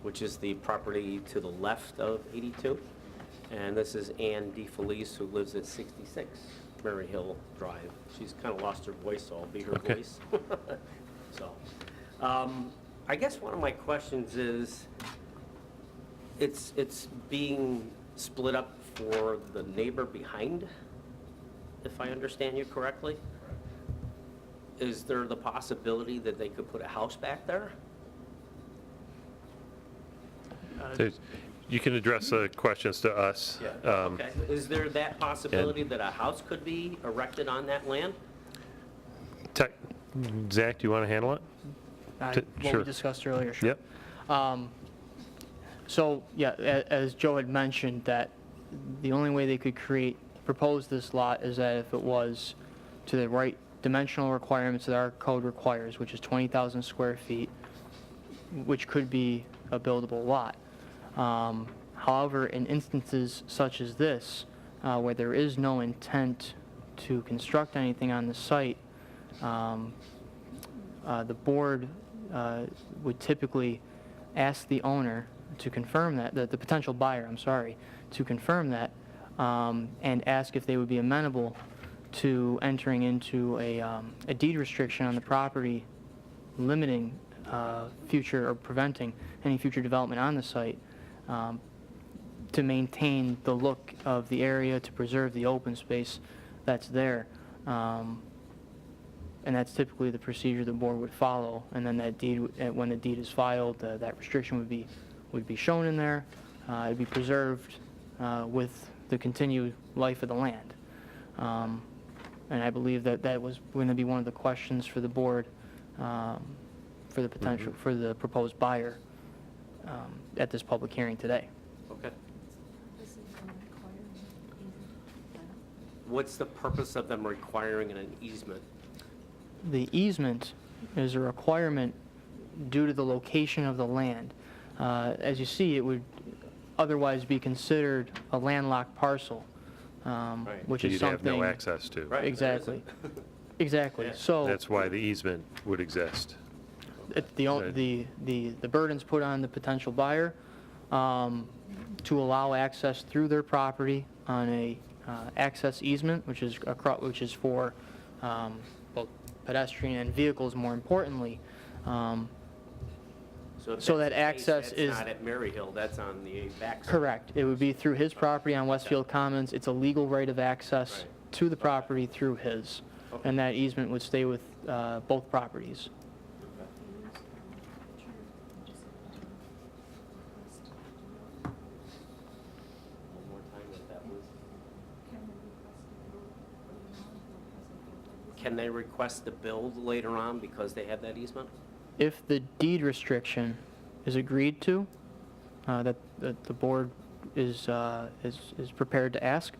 K: which is the property to the left of 82. And this is Ann DeFelice, who lives at 66 Mary Hill Drive. She's kind of lost her voice, so I'll be her voice. So, I guess one of my questions is, it's being split up for the neighbor behind, if I understand you correctly? Is there the possibility that they could put a house back there?
A: You can address the questions to us.
K: Okay. Is there that possibility that a house could be erected on that land?
A: Tech- Zach, do you want to handle it?
C: What
A: Sure.
C: we discussed earlier, sure.
A: Yep.
C: So, yeah, as Joe had mentioned, that the only way they could propose this lot is that if it was to the right dimensional requirements that our code requires, which is 20,000 square feet, which could be a buildable lot. However, in instances such as this, where there is no intent to construct anything on the site, the board would typically ask the owner to confirm that, the potential buyer, I'm sorry, to confirm that, and ask if they would be amenable to entering into a deed restriction on the property, limiting future or preventing any future development on the site, to maintain the look of the area, to preserve the open space that's there. And that's typically the procedure the board would follow. And then that deed, when the deed is filed, that restriction would be shown in there. It'd be preserved with the continued life of the land. And I believe that was going to be one of the questions for the board for the potential, for the proposed buyer at this public hearing today.
K: Okay. What's the purpose of them requiring an easement?
C: The easement is a requirement due to the location of the land. As you see, it would otherwise be considered a landlocked parcel, which
A: That
C: is
A: you'd
C: something...
A: have no access to.
K: Right.
C: Exactly. Exactly.
K: Yeah.
C: So
A: That's why the easement would exist.
C: the burden's put on the potential buyer to allow access through their property on a access easement, which is for both pedestrian and vehicles, more importantly.
K: If
C: So
K: that's
C: that
K: the case,
C: access is-
K: That's not at Maryhill, that's on the backside.
C: Correct. It would be through his property on Westfield Commons. It's a legal right of access
K: Right.
C: to the property through his.
K: Okay.
C: And that easement would stay with both properties.
K: One more time, what that was. Can they request to build later on because they have that easement?
C: If the deed restriction is agreed to, that the board is prepared to ask,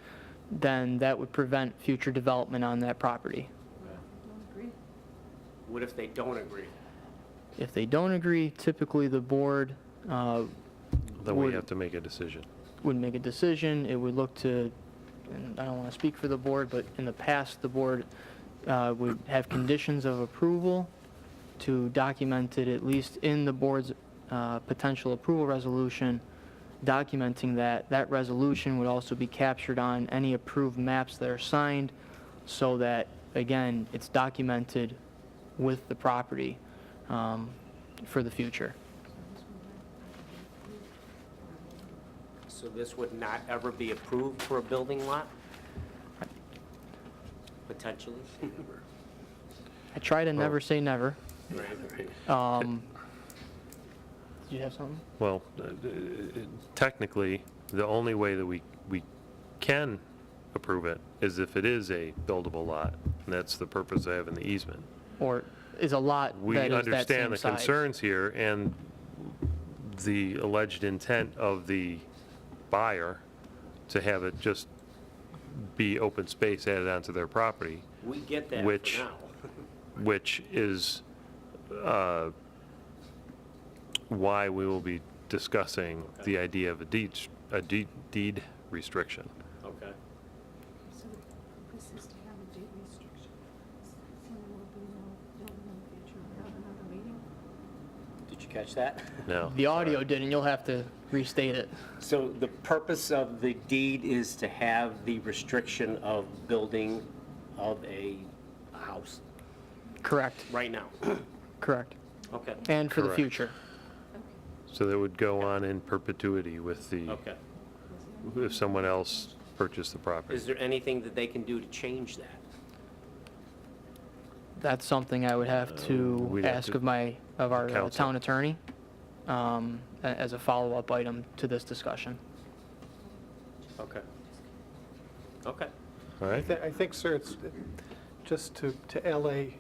C: then that would prevent future development on that property.
K: What if they don't agree?
C: If they don't agree, typically the board
A: Then we
C: would
A: have to make a decision.
C: make a decision. It would look to, and I don't want to speak for the board, but in the past, the board would have conditions of approval to document it, at least in the board's potential approval resolution, documenting that. That resolution would also be captured on any approved maps that are signed, so that, again, it's documented with the property for the future.
K: So this would not ever be approved for a building lot? Potentially?
C: I try to never say never.
K: Right.
C: Did you have something?
A: Well, technically, the only way that we can approve it is if it is a buildable lot, and that's the purpose of having the easement.
C: Or is a lot
A: We
C: that is that
A: understand
C: same
A: the
C: size?
A: concerns here and the alleged intent of the buyer to have it just be open space added onto their property,
K: We get that
A: Which-
K: for now.
A: which is why we will be discussing the idea of a deed restriction.
K: Okay.
L: So this is to have a date restriction. So there will be no building in the future without another meeting?
K: Did you catch that?
A: No.
C: The audio did, and you'll have to restate it.
K: So the purpose of the deed is to have the restriction of building of a house
C: Correct,
K: right now?
C: correct.
K: Okay,
C: And for the
A: Correct.
C: future.
A: So that would go on in perpetuity with the,
K: okay.
A: if someone else purchased the property.
K: Is there anything that they can do to change that?
C: That's something I would have to
A: we'd have
C: ask
A: to-
C: of our
A: counsel.
C: town attorney. as a follow-up item to this discussion.
K: Okay. Okay.
A: All right?
H: I think, sir, it's just to allay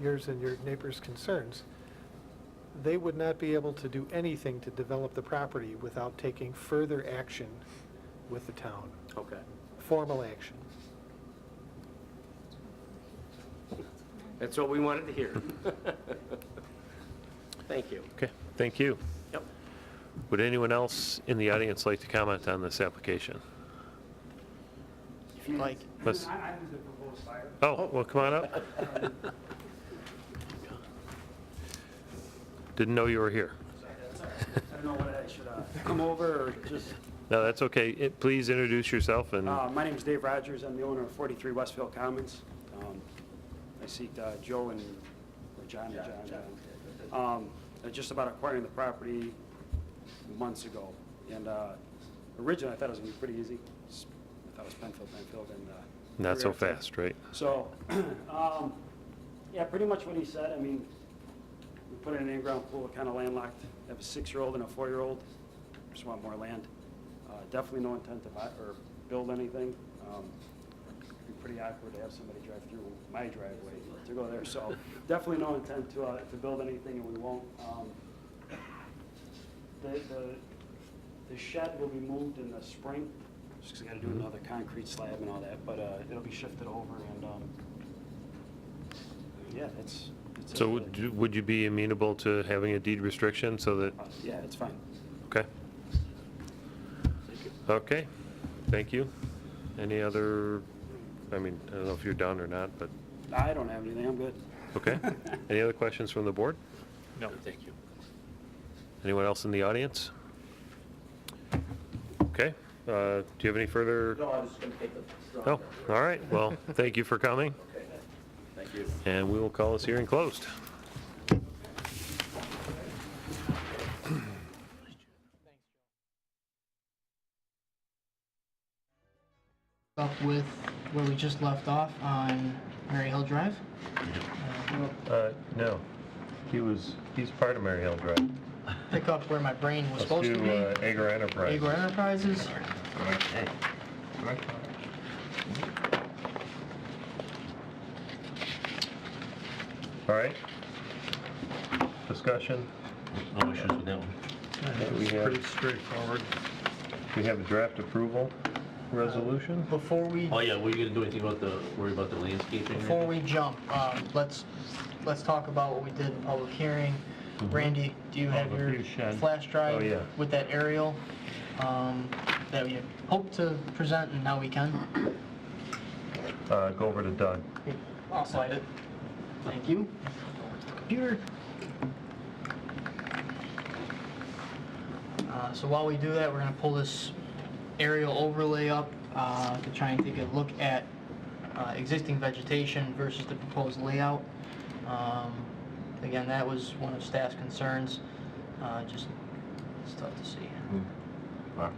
H: yours and your neighbor's concerns. They would not be able to do anything to develop the property without taking further action with the town,
K: Okay.
H: formal action.
K: That's what we wanted to hear. Thank you.
A: Okay, thank you.
K: Yep.
A: Would anyone else in the audience like to comment on this application?
C: If you like.
A: Let's-
M: I'm the proposed buyer.
A: Oh, well, come on up. Didn't know you were here.
M: I don't know what I should come over or just,
A: No, that's okay. Please introduce yourself and,
M: my name is Dave Rogers. I'm the owner of 43 Westfield Commons. I seek Joe and, or John. Just about acquiring the property months ago. And originally, I thought it was going to be pretty easy. I thought it was Penfield, and...
A: not so
M: we're at-
A: fast, right?
M: So, yeah, pretty much what he said. I mean, we put in an in-ground pool, kind of landlocked. I have a 6-year-old and a 4-year-old. Just want more land. Definitely no intent to buy or build anything. It'd be pretty awkward to have somebody drive through my driveway to go there. So definitely no intent to build anything, and we won't. The shed will be moved in the spring. Just 'cause I got to do another concrete slab and all that, but it'll be shifted over, and yeah, it's
A: So would you be amenable to having a deed restriction so that,
M: yeah, it's fine.
A: okay? Okay, thank you. Any other, I mean, I don't know if you're done or not, but,
M: I don't have anything. I'm good.
A: okay. Any other questions from the board?
E: No, thank you.
A: Anyone else in the audience? Okay, do you have any further?
J: No, I was just going to take the...
A: Oh, all right, well, thank you for coming,
J: Okay, thank you.
A: and we will call this hearing closed.
C: Up with where we just left off on Mary Hill Drive.
A: No, he's part of Mary Hill Drive.
C: Pick up where my brain was supposed to be.
A: Agor Enterprise.
C: Agor Enterprises.
A: All right. Discussion.
E: No issues with that one.
A: Pretty straightforward. We have a draft approval resolution.
C: Before we
E: Oh, yeah, were you gonna do anything about worry about the landscaping? or
C: Before
E: anything?
C: we jump, let's talk about what we did in public hearing. Randy, do you have your
A: Overview shed.
C: flash drive
A: Oh, yeah.
C: with that aerial that we had hoped to present and now we can?
A: Go over to Doug.
C: I'll slide it. Thank you. Computer. So while we do that, we're going to pull this aerial overlay up to try and take a look at existing vegetation versus the proposed layout. Again, that was one of staff's concerns. Just, it's tough to see.
D: Wow.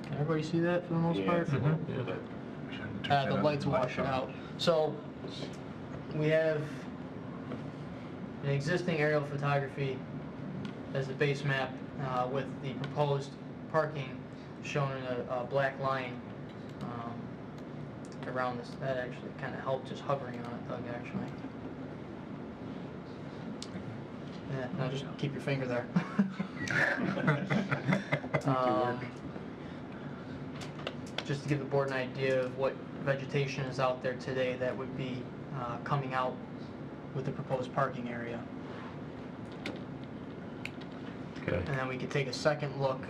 C: Can everybody see that for the most part? The lights wash it out. So, we have an existing aerial photography as the base map with the proposed parking shown in a black line around this. That actually kind of helped just hovering on it, Doug, actually. Yeah, now just keep your finger there. Just to give the board an idea of what vegetation is out there today that would be coming out with the proposed parking area.
A: Okay.
C: And then we could take a second look,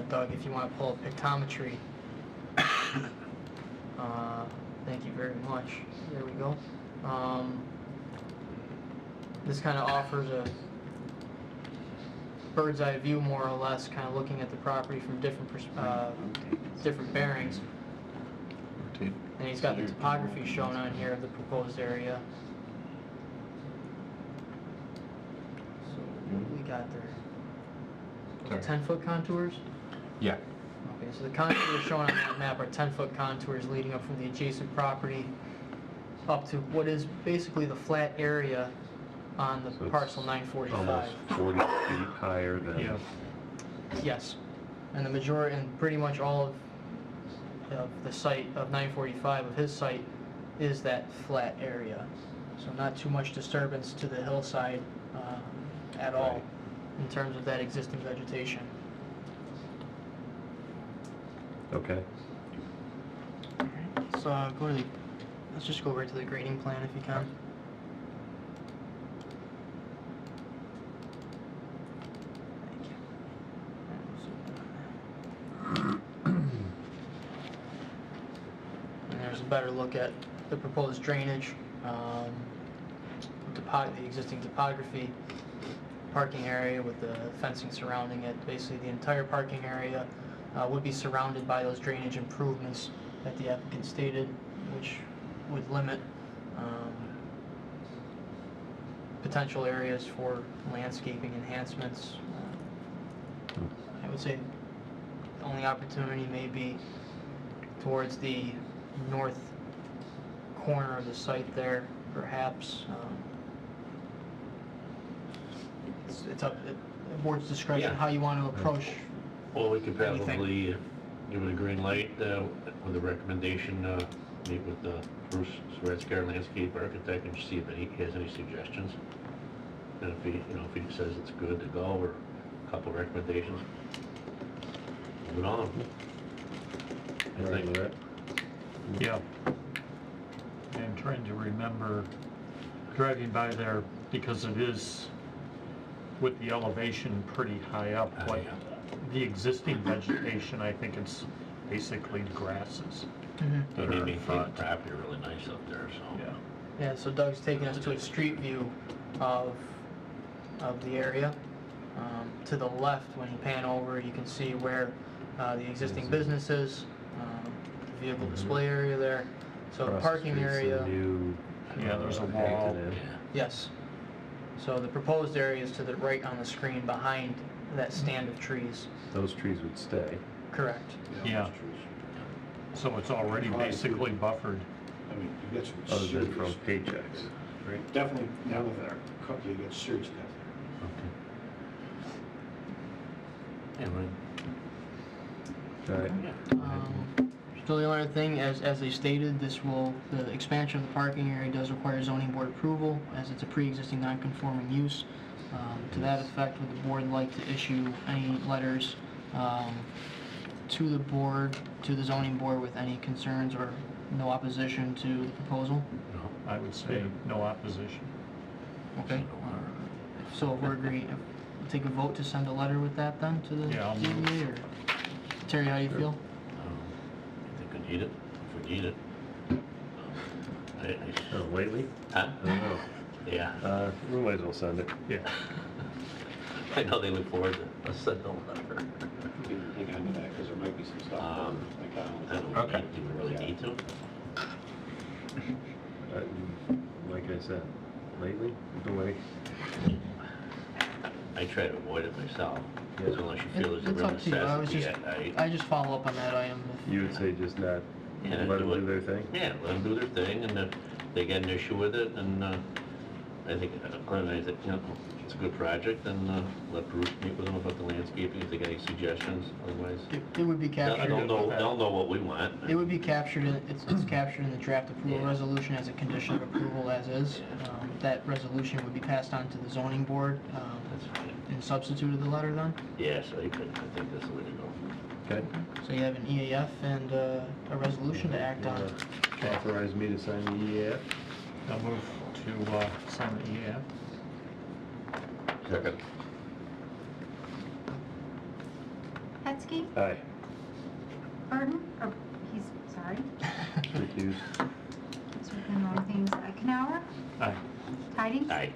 C: Doug, if you want to pull a pictometry. Thank you very much. There we go. This kind of offers a bird's eye view, more or less, kind of looking at the property from different bearings. And he's got the topography shown on here of the proposed area. So what do we got there? 10-foot contours?
D: Yeah.
C: Okay, so the contours shown on that map are 10-foot contours leading up from the adjacent property up to what is basically the flat area on the
A: So it's
C: parcel 945.
A: Almost 40 feet higher than,
G: Yeah.
C: Yes, and the majority, and pretty much all of the site of 945, of his site, is that flat area. So not too much disturbance to the hillside at all
A: Right.
C: in terms of that existing vegetation.
A: okay.
C: So let's just go right to the grading plan if you can. Thank you. And there's a better look at the proposed drainage, the existing topography, parking area with the fencing surrounding it. Basically, the entire parking area would be surrounded by those drainage improvements that the applicant stated, which would limit potential areas for landscaping enhancements. I would say the only opportunity may be towards the north corner of the site there, perhaps. It's up at the board's discretion
E: Yeah.
C: how you want to approach.
E: Well, we could
C: Anything.
E: probably give it a green light with a recommendation, meet with Bruce Swatzker, landscape architect, and see if he has any suggestions. And if he says it's good to go, or a couple recommendations, move it on. I
A: Right
E: think.
A: with that?
G: Yeah. And trying to remember driving by there, because it is with the elevation pretty high up, like the existing vegetation, I think it's basically grasses.
C: Mm-hmm.
E: They
G: that
E: made
G: are
E: me
G: in
E: think
G: front.
E: property really nice up there, so.
G: Yeah.
C: Yeah, so Doug's taking us to a street view of the area. To the left, when you pan over, you can see where the existing business is, the vehicle display area there. So the
A: Across
C: parking
A: street's the
C: area,
A: new,
G: Yeah, there's a
A: painted
G: wall.
A: in.
E: Yeah.
C: yes. So the proposed area is to the right on the screen behind that stand of trees.
A: Those trees would stay.
C: Correct.
G: Yeah. So it's already basically buffered.
N: I mean, you get some
A: Other than from
N: serious,
A: paychecks, right?
N: definitely now with our company, you get serious cut there.
E: Yeah, right.
A: All right.
C: So the only other thing, as they stated, the expansion of the parking area does require zoning board approval, as it's a pre-existing non-conforming use. To that effect, would the board like to issue any letters to the board, to the zoning board, with any concerns or no opposition to the proposal?
G: I would say no opposition.
C: Okay. So if we're agreeing, take a vote to send a letter with that then to the
G: Yeah, I'll move.
C: ZBA, or Terry, how do you feel?
E: I think we need it, if we need it.
A: Lately?
E: Huh?
A: I don't know.
E: Yeah,
A: We might as well send it.
G: Yeah.
E: I know they look forward to us sending a letter.
N: You can hang on to that, because there might be some stuff.
E: I don't know,
G: Okay.
E: do we really need to?
A: Like I said, lately, the way,
E: I try to avoid it myself, because unless you feel there's a
C: It's
E: real
C: up to you. I was
E: necessity,
C: I just follow up on that item.
A: you would say just not
E: Yeah,
A: let them
E: do it.
A: do their thing?
E: Yeah, let them do their thing, and if they get an issue with it, and I think, it's a good project, then let Bruce meet with them about the landscaping, if they got any suggestions, otherwise.
C: It would be captured.
E: They'll know what we want.
C: It would be captured, it's captured in the draft approval
E: Yeah.
C: resolution as a condition of approval as is. That resolution would be passed on to the zoning board
E: That's fine.
C: in substitute of the letter then.
E: Yeah, so I think that's the way to go.
A: Okay.
C: So you have an EAF and a resolution to act on.
A: Authorize me to sign the EAF?
G: I'll move to sign the EAF.
E: Second.
B: Hetzke,
A: Aye.
B: Burton, or he's, sorry,
A: Recuse.
B: so we've done wrong things. Canower,
G: Aye.
B: Tidings.
E: Aye.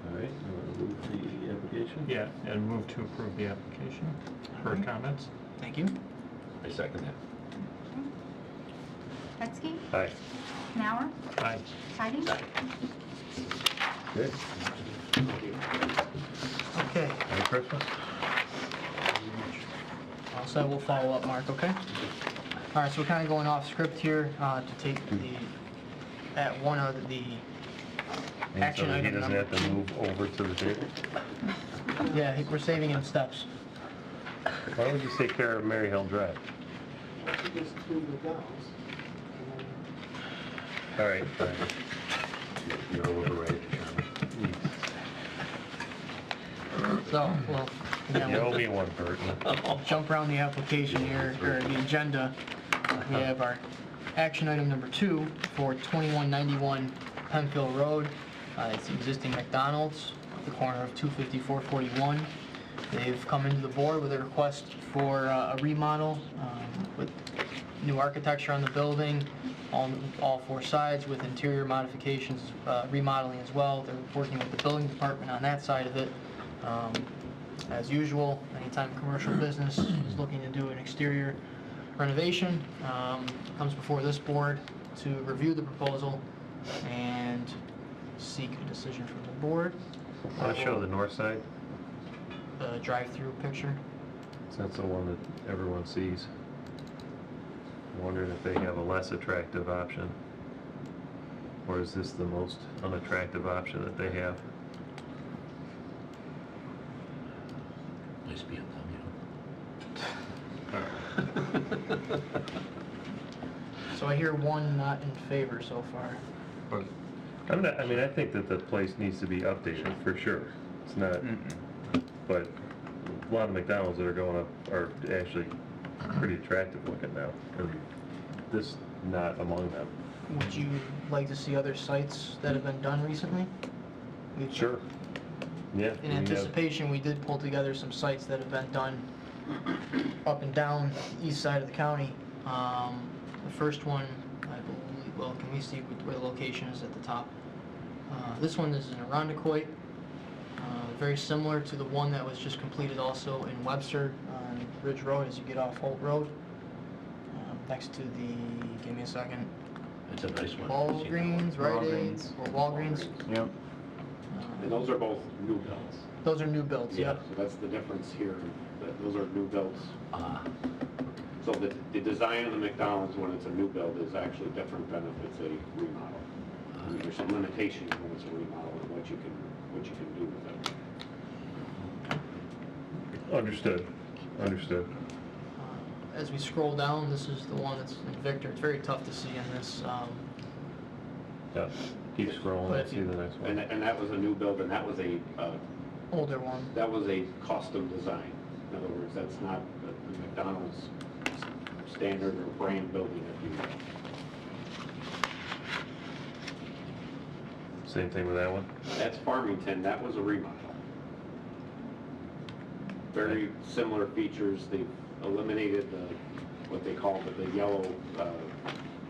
A: All right, you want to move the application?
G: Yeah, and move to approve the application. Heard comments?
C: Thank you.
E: I second that.
B: Hetzke,
A: Aye.
B: Canower,
G: Aye.
B: Tidings.
E: Aye.
A: Good.
C: Okay,
A: Merry Christmas.
C: so we'll follow up, Mark, okay? All right, so we're kind of going off script here to take at one of the
A: And
C: Action
A: so that he
C: item
A: doesn't
C: number
A: have to move over to the table?
C: Yeah, we're saving him steps.
A: Why don't we just take care of Mary Hill Drive?
H: You just do the downs.
A: All right, fine.
E: You're overrated, Chairman.
C: So, well, again,
A: You owe
C: we'll
A: me one, Burton.
C: I'll jump around the application here, or the agenda. We have our action item number 2 for 2191 Penfield Road. It's the existing McDonald's at the corner of 254-41. They've come into the board with a request for a remodel with new architecture on the building, all 4 sides with interior modifications, remodeling as well. They're working with the building department on that side of it. As usual, anytime a commercial business is looking to do an exterior renovation, comes before this board to review the proposal and seek a decision from the board.
A: Want to show the north side?
C: The drive-through picture.
A: So that's the one that everyone sees. I'm wondering if they have a less attractive option. Or is this the most unattractive option that they have?
E: Nice being
C: So I hear one not in favor so far.
A: I think that the place needs to be updated, for sure. It's not, but a lot of McDonald's that are going up are actually pretty attractive looking now, and this not among them.
C: Would you like to see other sites that have been done recently?
A: Sure. Yeah.
C: In
A: we have-
C: anticipation, we did pull together some sites that have been done up and down the east side of the county. The first one, I believe, well, can we see where the location is at the top? This one is in Arundecoit, very similar to the one that was just completed also in Webster on Ridge Road as you get off Holt Road. Next to the, give me a second,
E: It's a nice one.
C: Walgreens, Rite Aid, or Walgreens.
N: Yep. And those are both new builds.
C: Those are new builds,
E: Yeah.
C: yep.
N: So that's the difference here, that those are new builds.
E: Ah,
N: So the design of the McDonald's when it's a new build is actually different than if it's a remodel. I mean, there's some limitations when it's a remodel and what you can do with it.
A: Understood.
C: As we scroll down, this is the one that's in Victor. It's very tough to see in this.
A: Yeah, keep scrolling,
C: But
A: let's see the next one.
N: And that was a new build, and that was a
C: Older one.
N: custom design. In other words, that's not the McDonald's standard or brand building, if you will.
A: Same thing with that one?
N: That's Farmington, that was a remodel. Very similar features, they've eliminated what they call the yellow,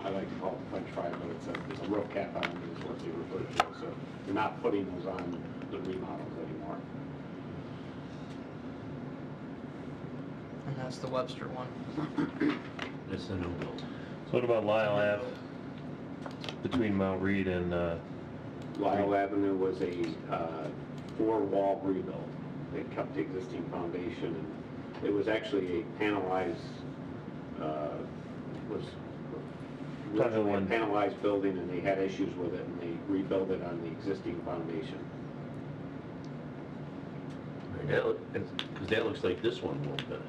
N: I like to call it French fry, but it's a roof cap on it, is what they refer to it. So they're not putting those on the remodels anymore.
C: And that's the Webster one.
E: it's the new build.
A: So what about Lyle Ave, between Mount Reed and,
N: Lyle Avenue was a 4-wall rebuild. They kept the existing foundation, and it was actually a panelized, originally a panelized building, and they had issues with it, and they rebuilt it on the existing foundation.
E: Because that looks like this one a little bit,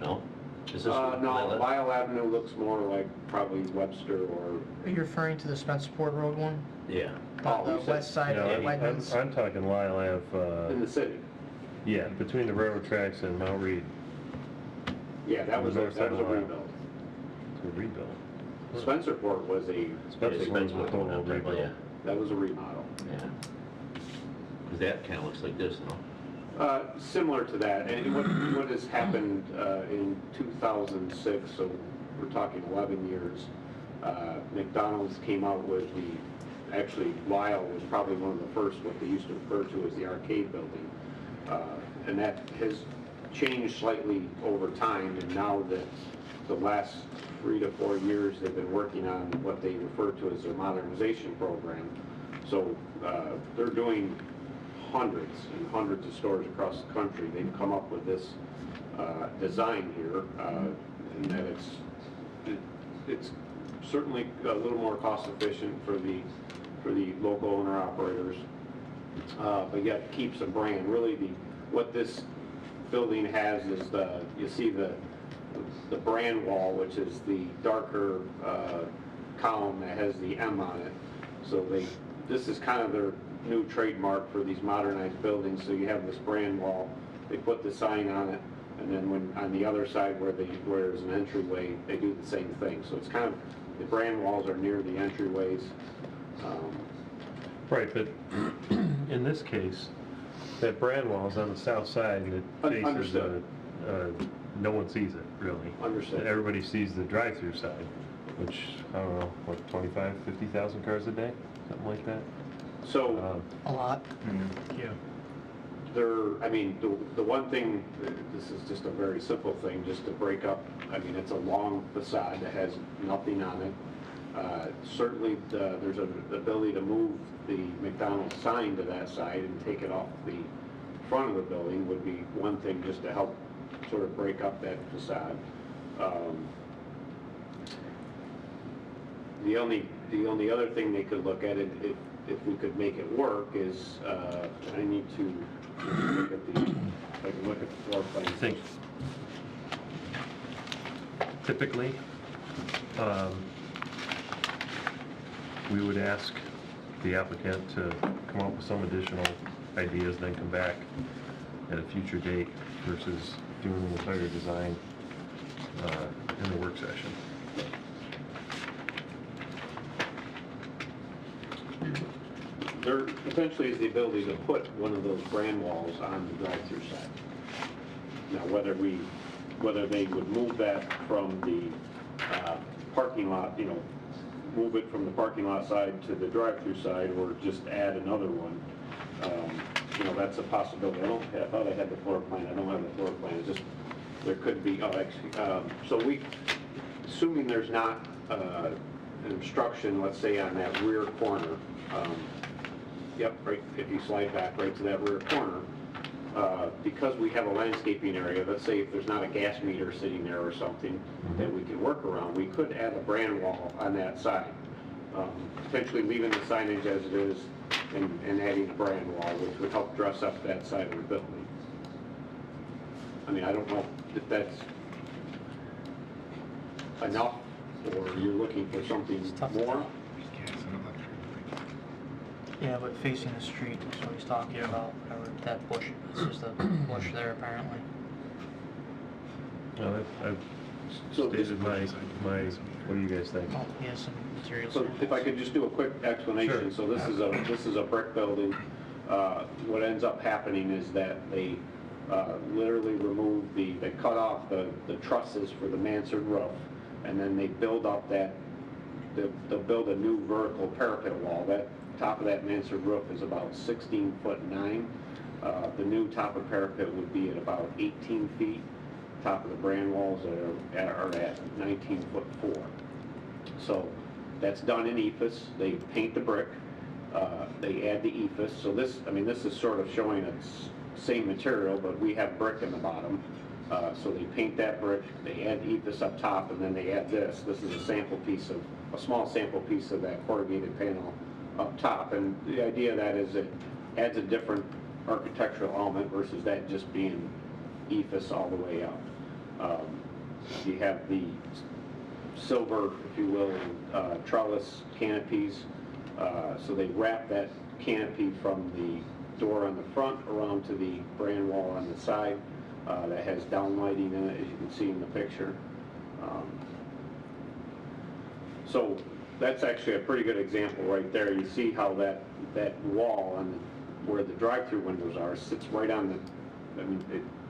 E: no? Is this one?
N: No, Lyle Avenue looks more like probably Webster or...
C: Are you referring to the Spencerport Road one?
E: Yeah.
N: Oh,
C: The
N: you said-
C: west side of
A: no,
C: Wegmans?
A: I'm talking Lyle Ave,
N: in the city.
A: yeah, between the railroad tracks and Mount Reed.
N: Yeah, that was a
A: North side of Lyle.
N: rebuild.
A: It's a rebuild.
N: Spencerport was a
A: Spencerport was a total rebuild.
E: Yeah,
N: that was a remodel.
E: yeah. Because that kind of looks like this, no?
N: Similar to that, and what has happened in 2006, so we're talking 11 years, McDonald's came out with actually Lyle was probably one of the first, what they used to refer to as the arcade building. And that has changed slightly over time, and now that the last 3 to 4 years they've been working on what they refer to as their modernization program. So they're doing hundreds and hundreds of stores across the country. They've come up with this design here, and that it's certainly a little more cost efficient for the for the local owner-operators, but yet keeps a brand. Really, what this building has is you see the brand wall, which is the darker column that has the M on it. So this is kind of their new trademark for these modernized buildings. So you have this brand wall, they put the sign on it, and then when on the other side where there's an entryway, they do the same thing. So it's kind of, the brand walls are near the entryways.
A: Right, but in this case, that brand wall is on the south side that faces,
N: Understood.
A: No one sees it, really.
N: Understood.
A: Everybody sees the drive-through side, which, I don't know, what, 25, 50,000 cars a day? Something like that?
N: So
C: A lot.
A: Yeah.
N: I mean, the one thing, this is just a very simple thing, just to break up, I mean, it's a long facade that has nothing on it. Certainly, there's an ability to move the McDonald's sign to that side and take it off the front of the building would be one thing just to help sort of break up that facade. The only other thing they could look at, if we could make it work, is I need to look at the floor plan.
A: I think typically, we would ask the applicant to come up with some additional ideas, then come back at a future date versus doing the entire design in the work session.
N: There potentially is the ability to put one of those brand walls on the drive-through side. Now, whether they would move that from the parking lot, move it from the parking lot side to the drive-through side, or just add another one, that's a possibility. I thought I had the floor plan. I don't have the floor plan. It's just, there could be, assuming there's not an obstruction, let's say on that rear corner, right, if you slide back right to that rear corner, because we have a landscaping area, let's say if there's not a gas meter sitting there or something that we can work around, we could add a brand wall on that side. Potentially leaving the signage as it is and adding a brand wall, which would help dress up that side of the building. I mean, I don't know if that's enough, or you're looking for something more.
C: Yeah, but facing the street, that's what he's talking about, or that bush, it's just a bush there apparently.
A: Well, I've stated my, what do you guys think?
C: Oh, he has some materials.
N: So if I could just do a quick explanation.
A: Sure.
N: So this is a brick building. What ends up happening is that they literally remove they cut off the trusses for the mansard roof, and then they build up they'll build a new vertical parapet wall. That top of that mansard roof is about 16'9". The new top of parapet would be at about 18 feet. Top of the brand walls are at 19'4". So that's done in EIFS. They paint the brick. They add the EIFS. So this is sort of showing it's same material, but we have brick in the bottom. So they paint that brick. They add the EIFS up top, and then they add this. This is a small sample piece of that corrugated panel up top. And the idea of that is it adds a different architectural element versus that just being EIFS all the way up. You have the silver, if you will, trellis canopies. So they wrap that canopy from the door on the front around to the brand wall on the side. That has downlighting in it, as you can see in the picture. So that's actually a pretty good example right there. You see how that wall where the drive-through windows are sits right on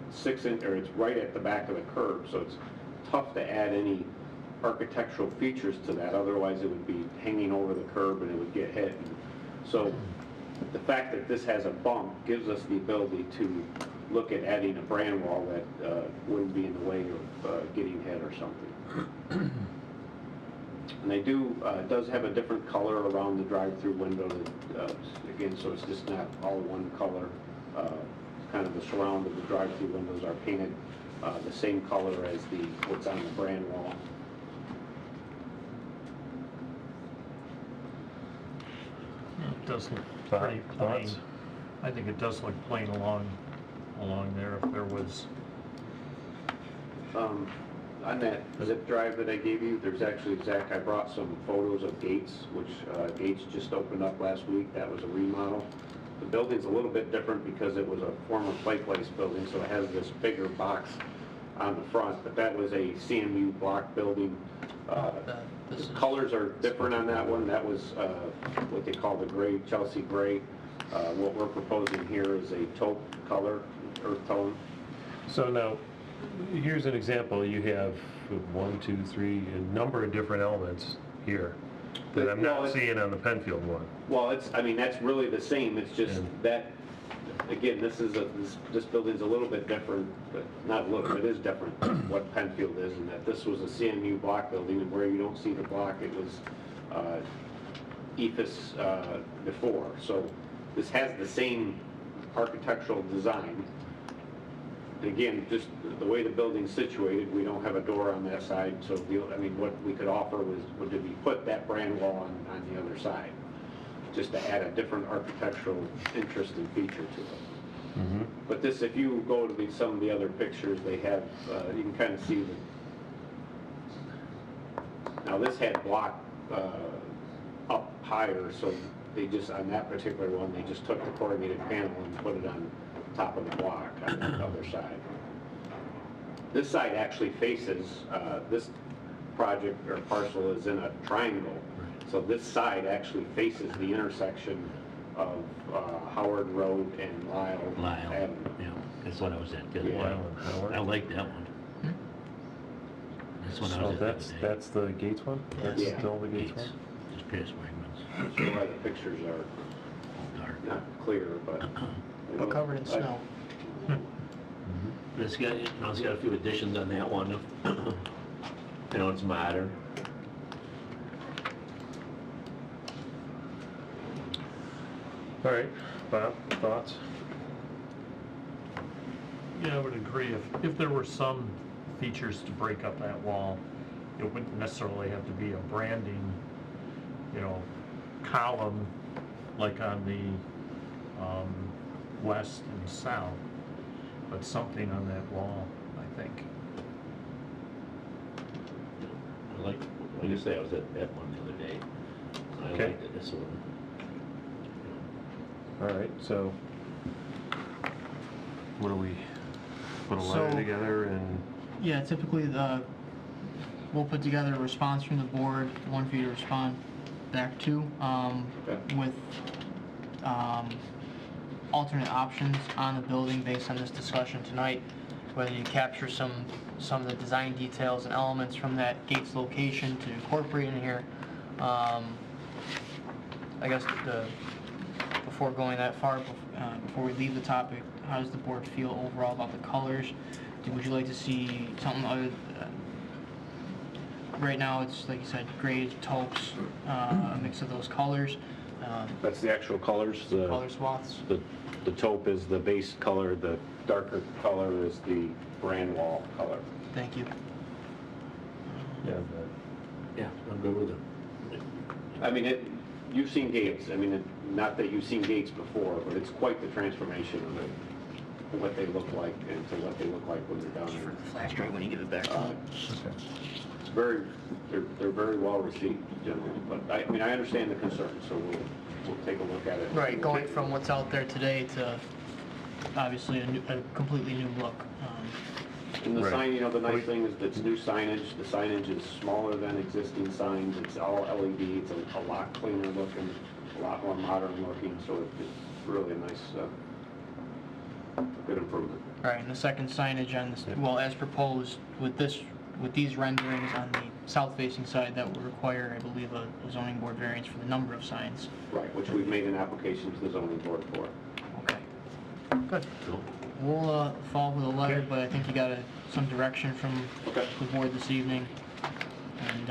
N: it's right at the back of the curb. So it's tough to add any architectural features to that. Otherwise, it would be hanging over the curb and it would get hit. So the fact that this has a bump gives us the ability to look at adding a brand wall that wouldn't be in the way of getting hit or something. And they it does have a different color around the drive-through window, again, so it's just not all one color. Kind of the surround of the drive-through windows are painted the same color as what's on the brand wall.
G: does look pretty plain.
A: Thoughts?
G: I think it does look plain along there. If there was,
N: On that zip drive that I gave you, there's actually, Zach, I brought some photos of Gates, which Gates just opened up last week. That was a remodel. The building's a little bit different because it was a former play place building, so it has this bigger box on the front, but that was a CMU block building.
C: This is-
N: The colors are different on that one. That was what they call the gray, Chelsea gray. What we're proposing here is a taupe color, earth tone.
A: So now, here's an example. You have 1, 2, 3, a number of different elements here that I'm
N: Well,
A: not seeing on the Penfield one.
N: Well, I mean, that's really the same. It's just that, again, this building's a little bit different, but not a little, it is different than what Penfield is, and that this was a CMU block building, and where you don't see the block, it was EFIS before. So this has the same architectural design. Again, just the way the building's situated, we don't have a door on that side, so I mean, what we could offer would be put that brand wall on the other side, just to add a different architectural interest and feature to it. But this, if you go to some of the other pictures, they have, you can kind of see now this had block up higher, so they just, on that particular one, they just took the corrugated panel and put it on top of the block on the other side. This side actually faces, this project or parcel is in a triangle, so this side actually faces the intersection of Howard Road and Lyle Avenue.
E: Yeah, that's what I was at.
N: Yeah.
A: Lyle and Howard.
E: I like that one. That's what I
A: So
E: was at.
A: that's the Gates one? That's
N: Yeah.
A: still the Gates one?
E: Just past Wegmans.
N: That's why the pictures are
E: Dark.
N: not clear, but. you know,
C: But covered in snow.
E: It's got, it's got a few additions on that one. It's modern.
A: All right, Bob, thoughts?
G: yeah, I would agree. If there were some features to break up that wall, it wouldn't necessarily have to be a branding, column like on the west and south, but something on that wall, I think.
E: Like I say, I was at that one the other day. I
A: Okay.
E: liked it, this one.
A: All right, so what do we, put a letter
C: So-
A: together and,
C: Yeah, typically we'll put together a response from the board, one for you to respond back to, with alternate options on the building based on this discussion tonight, whether you capture some of the design details and elements from that Gates location to incorporate in here. I guess before going that far, before we leave the topic, how does the board feel overall about the colors? Would you like to see something other? Right now, it's like you said, grays, taupes, a mix of those colors.
N: That's the actual colors.
C: Color swaths.
N: The taupe is the base color, the darker color is the brand wall color.
C: Thank you.
A: yeah,
E: Yeah, I'm good with it.
N: I mean, you've seen Gates. I mean, not that you've seen Gates before, but it's quite the transformation of it, what they look like and to what they look like when they're down there.
C: Flash drive when you give it back.
N: It's they're very well received generally, but I mean, I understand the concern, so we'll take a look at it.
C: Right, going from what's out there today to obviously a completely new look.
N: And the
A: Right.
N: sign, the nice thing is it's new signage. The signage is smaller than existing signs. It's all LED. It's a lot cleaner looking, a lot more modern looking, so it's really a nice, good improvement.
C: All right, and the second signage on this, well, as proposed with these renderings on the south-facing side, that would require, I believe, a zoning board variance for the number of signs.
N: Right, which we've made an application to the zoning board for.
C: Okay, good.
E: Cool.
C: We'll follow with a letter,
A: Okay.
C: but I think you got some direction from
N: Okay.
C: the board this evening. And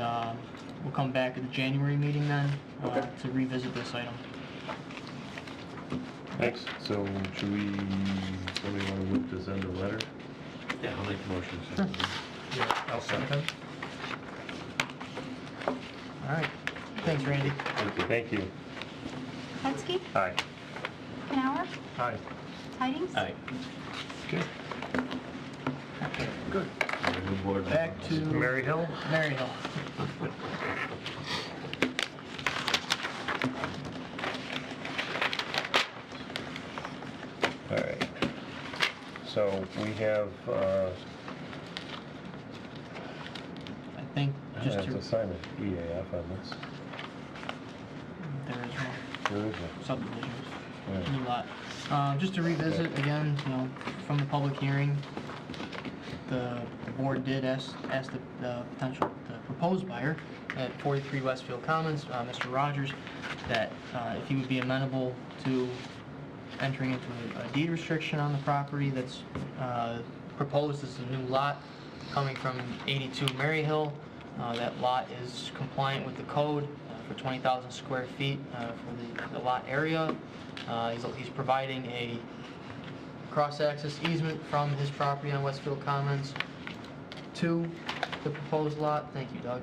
C: we'll come back at the January meeting then
N: Okay.
C: to revisit this item.
A: thanks. So somebody want to move to send a letter?
E: Yeah, I'll make the motion. So.
G: Yeah, I'll second.
C: All right, thanks, Randy.
A: Thank you.
B: Hetzke,
A: Aye.
B: Canower,
A: Aye.
B: Tidings.
E: Aye.
A: Okay. Good.
E: New board member.
C: Back to
A: Mary Hill?
C: Mary Hill.
A: All right. So we have,
C: I think
A: I
C: just
A: have
C: to,
A: to sign an EAF on this.
C: there is one.
A: Where is it?
C: Subdivisions,
A: Yeah.
C: new lot. Just to revisit again, from the public hearing, the board did ask the proposed buyer at 43 Westfield Commons, Mr. Rogers, that if he would be amenable to entering into a deed restriction on the property that's proposed as a new lot coming from 82 Mary Hill. That lot is compliant with the code for 20,000 square feet for the lot area. He's providing a cross-access easement from his property on Westfield Commons to the proposed lot. Thank you, Doug.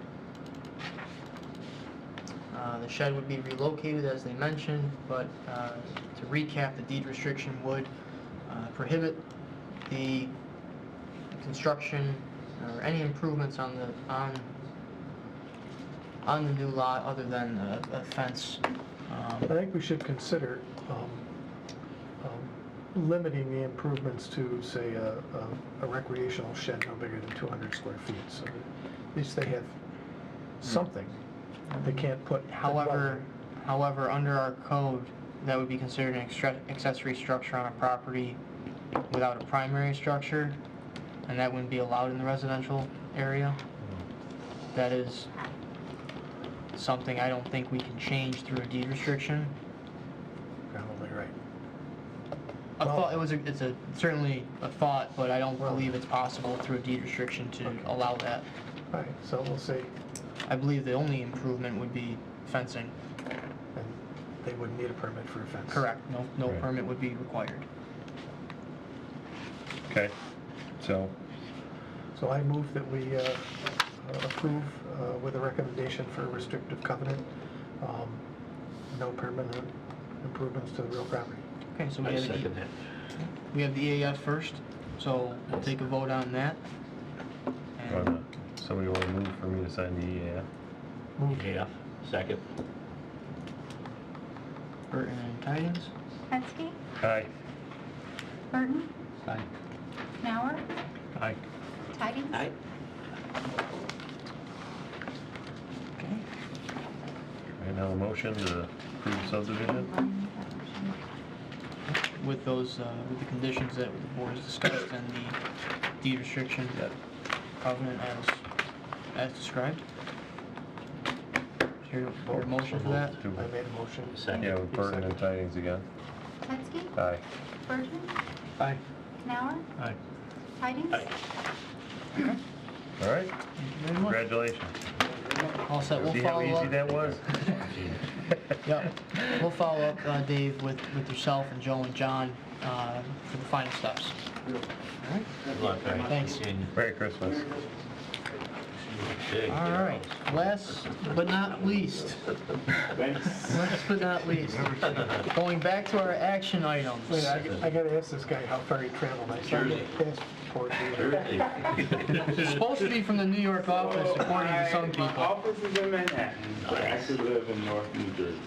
C: The shed would be relocated, as they mentioned, but to recap, the deed restriction would prohibit the construction or any improvements on the new lot other than a fence.
H: I think we should consider limiting the improvements to, say, a recreational shed no bigger than 200 square feet, so that at least they have something. They can't put...
C: However, under our code, that would be considered an accessory structure on a property without a primary structure, and that wouldn't be allowed in the residential area. That is something I don't think we can change through a deed restriction.
H: Probably right.
C: I thought it's certainly a thought, but I don't believe it's possible through a deed restriction to allow that.
H: All right, so we'll say,
C: I believe the only improvement would be fencing.
H: and they wouldn't need a permit for a fence.
C: Correct, no
A: Right.
C: permit would be required.
A: Okay. So,
H: So I move that we approve with a recommendation for a restrictive covenant, no permanent improvements to the real property.
C: Okay, so we
E: I
C: have
E: second that.
C: we have the EAF first, so we'll take a vote on that. And
A: somebody want to move for me to sign the EAF?
E: Yeah, second.
C: Burton and Tidings.
B: Hetzke,
A: Aye.
B: Burton,
A: Aye.
B: Canower,
A: Aye.
B: Tidings.
E: Aye.
C: Okay.
A: Right now, a motion to approve subdivision?
C: With those, with the conditions that the board has discussed and the deed restriction covenant as described. Your motion for that?
H: I made a motion.
E: Second.
A: Yeah, with Burton and Tidings again.
B: Hetzke,
A: Aye.
B: Burton,
H: Aye.
B: Canower,
A: Aye.
B: Tidings.
E: Aye.
A: All right,
C: Thank you very much.
A: congratulations.
C: All set, we'll
A: See how
C: follow
A: easy
C: up.
A: that was?
C: Yep, we'll follow up, Dave, with yourself and Joe and John for the final steps.
E: Good luck.
C: Thanks.
A: Merry Christmas.
E: Big.
C: All right, last but not least. Last but not least, going back to our action items.
H: Wait, I gotta ask this guy how far he traveled. I saw his passport here.
C: It's supposed to be from the New York office, according to some
O: My
C: people.
O: office is in Manhattan. I actually live in North New Jersey.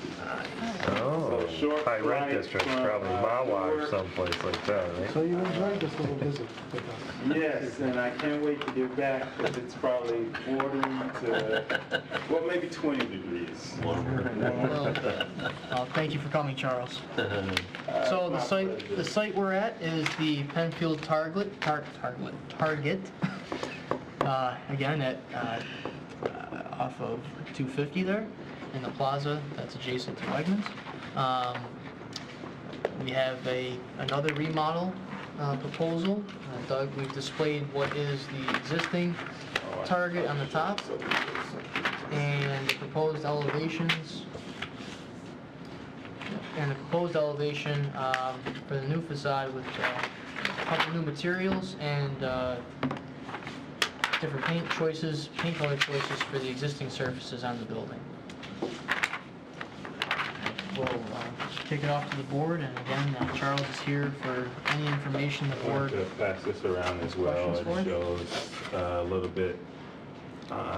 A: Oh,
O: So short
A: high rent
O: flight
A: district,
O: from,
A: probably Mawa or
O: Newark.
A: someplace like that, right?
H: So you enjoyed this little visit with us?
O: Yes, and I can't wait to get back because it's probably 40 to, well, maybe 20 degrees.
C: Well, thank you for coming, Charles. So the site we're at is the Penfield Target. Again, at off of 250 there in the plaza that's adjacent to Wegmans. We have another remodel proposal. Doug, we've displayed what is the existing Target on the top and the proposed elevations. And the proposed elevation for the new facade with a couple new materials and different paint color choices for the existing surfaces on the building. we'll kick it off to the board, and again, Charles is here for any information the
O: I want
C: board.
O: to pass this around as well.
C: Questions for
O: It
C: him?
O: shows a little bit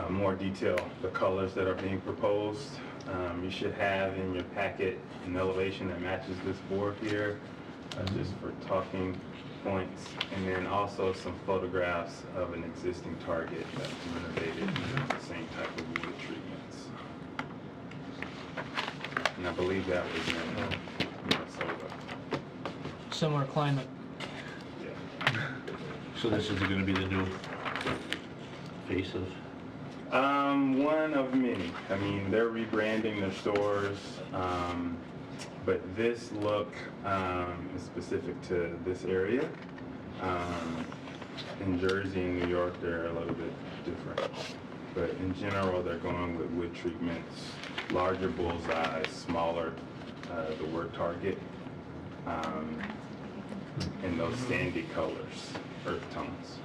O: more detail, the colors that are being proposed. You should have in your packet an elevation that matches this board here, just for talking points, and then also some photographs of an existing target that's renovated using the same type of wood treatments. And I believe that was in Minnesota.
C: Similar climate.
O: Yeah.
E: So this is gonna be the new face of,
O: One of many. I mean, they're rebranding their stores, but this look is specific to this area. In Jersey and New York, they're a little bit different. But in general, they're going with wood treatments, larger bullseyes, smaller, the word target, and those sandy colors, earth tones.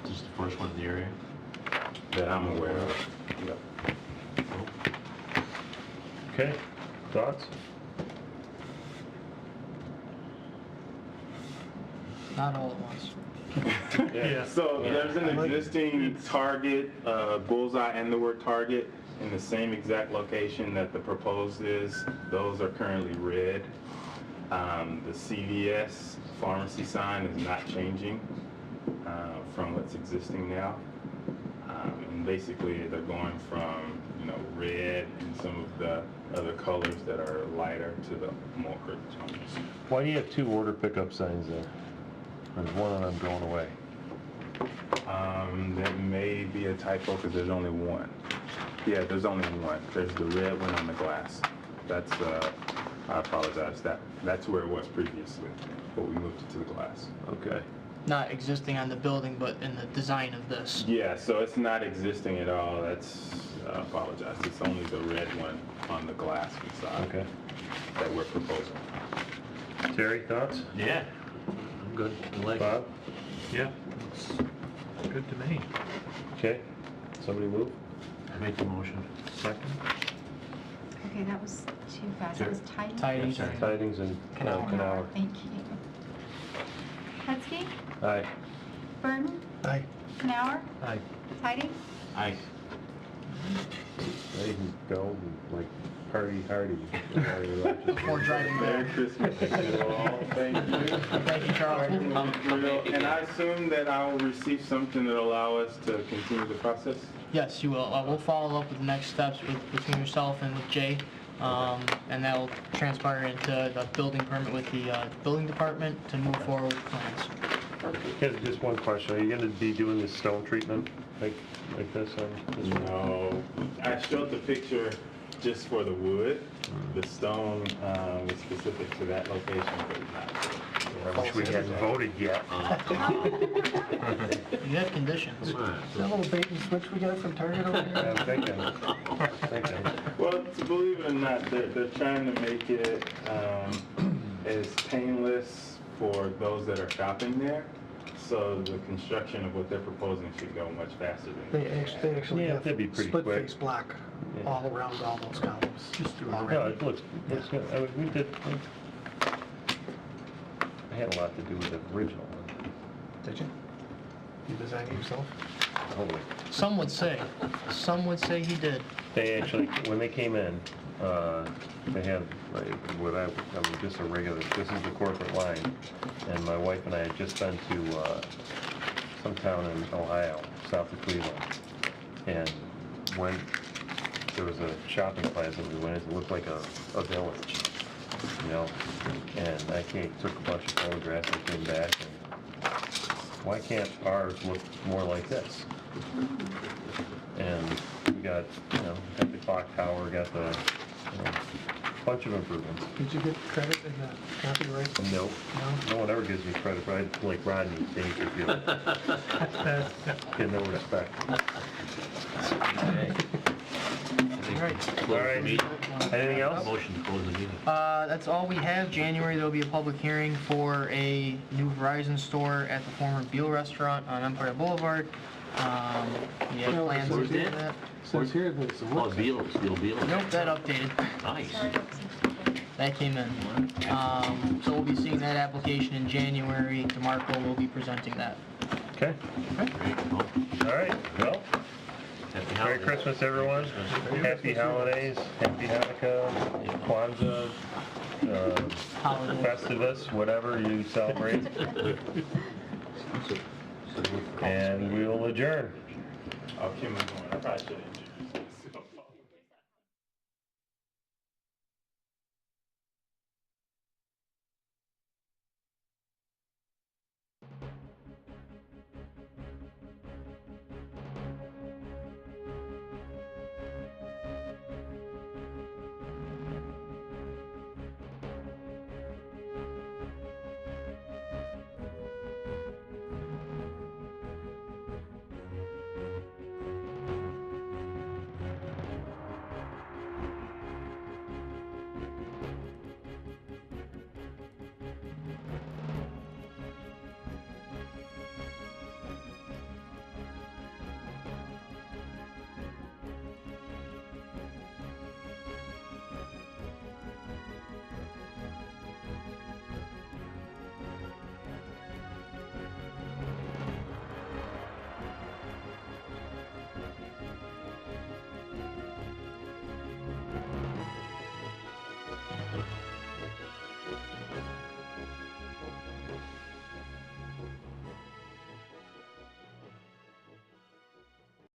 E: this is the first one in the area?
O: That I'm aware of. Yep.
A: Okay, thoughts?
C: Not all at once.
A: Yeah.
O: So there's an existing target, bullseye and the word target in the same exact location that the proposed is. Those are currently red. The CVS pharmacy sign is not changing from what's existing now. And basically they're going from, red and some of the other colors that are lighter to the more earth tones.
A: Why do you have two order pickup signs there? There's one of them going away.
O: That may be a typo because there's only one. Yeah, there's only one. There's the red one on the glass. That's, I apologize, that's where it was previously, but we moved it to the glass.
A: Okay.
C: Not existing on the building, but in the design of this.
O: Yeah, so it's not existing at all. I apologize. It's only the red one on the glass facade
A: Okay.
O: that we're proposing.
A: Terry, thoughts?
E: Yeah, I'm good. I like it.
A: Bob?
G: Yeah, looks good to me.
A: Okay. Somebody move?
E: I make the motion.
G: Second?
B: Okay, that was too fast. That was tight.
C: Tidings.
E: Yes, sir.
A: Tidings and Canal.
B: Thank you. Hetzke,
A: Aye.
B: Burton,
H: Aye.
B: Canower,
G: Aye.
B: Tidings.
E: Aye.
A: Now you can go and, like, party hardy.
C: Before driving
O: Merry
C: back.
O: Christmas to you all. Thank you.
C: Thank you, Charles.
O: And I assume that I will receive something that will allow us to continue the process?
C: Yes, you will. We'll follow up with the next steps between yourself and with Jay. And that will transpire into the building permit with the building department to move forward with plans.
A: Here's just one question. Are you gonna be doing this stone treatment like this on this one?
O: No. I showed the picture just for the wood. The stone was specific to that location, but not.
A: I wish we hadn't voted yet.
C: You have conditions.
H: Is that little bait and switch we got from Target over here?
A: I'm thinking.
O: Well, to believe it or not, they're trying to make it as painless for those that are shopping there. So the construction of what they're proposing should go much faster than.
H: They actually
A: Yeah,
H: have
A: that'd be pretty
H: split
A: quick.
H: face block
A: Yeah.
H: all around all those columns.
A: No, it looks good. I mean, I had a lot to do with the original one.
H: Did you? You designed it yourself?
A: Totally.
C: Some would say. Some would say he did.
A: They actually, when they came in, they have, like, I mean, just a regular, this is the corporate line. And my wife and I had just been to some town in Ohio, south of Cleveland. And there was a shopping plaza we went into, it looked like a village, And I took a bunch of photographs and came back, and why can't ours look more like this? And we got, got the clock tower, got the, bunch of improvements.
H: Did you get credit in the copyright?
A: Nope.
H: No?
A: No one ever gives me credit, but I like Rodney Dangerfield. Get no respect.
C: All right.
A: All right. Anything else?
E: Motion to close the meeting.
C: That's all we have. January, there'll be a public hearing for a new Verizon store at the former Beal Restaurant on Empire Boulevard. We had
H: No,
C: plans
H: so
C: to
E: Where's
C: do
E: that?
C: that.
H: Says here that it's a
E: Oh,
H: work session.
E: Beals, Steel Beals.
C: Nope, that updated.
E: Nice.
C: That came in. So we'll be seeing that application in January. DeMarco will be presenting that.
A: Okay,
E: Great. Well,
A: all right, well,
E: happy
A: Merry
E: holidays.
A: Christmas, everyone. Happy holidays, happy Hanukkah, Kwanzaa,
C: Holiday.
A: Festivus, whatever you celebrate. And we will adjourn.
O: Oh, Kim is going. I probably should introduce.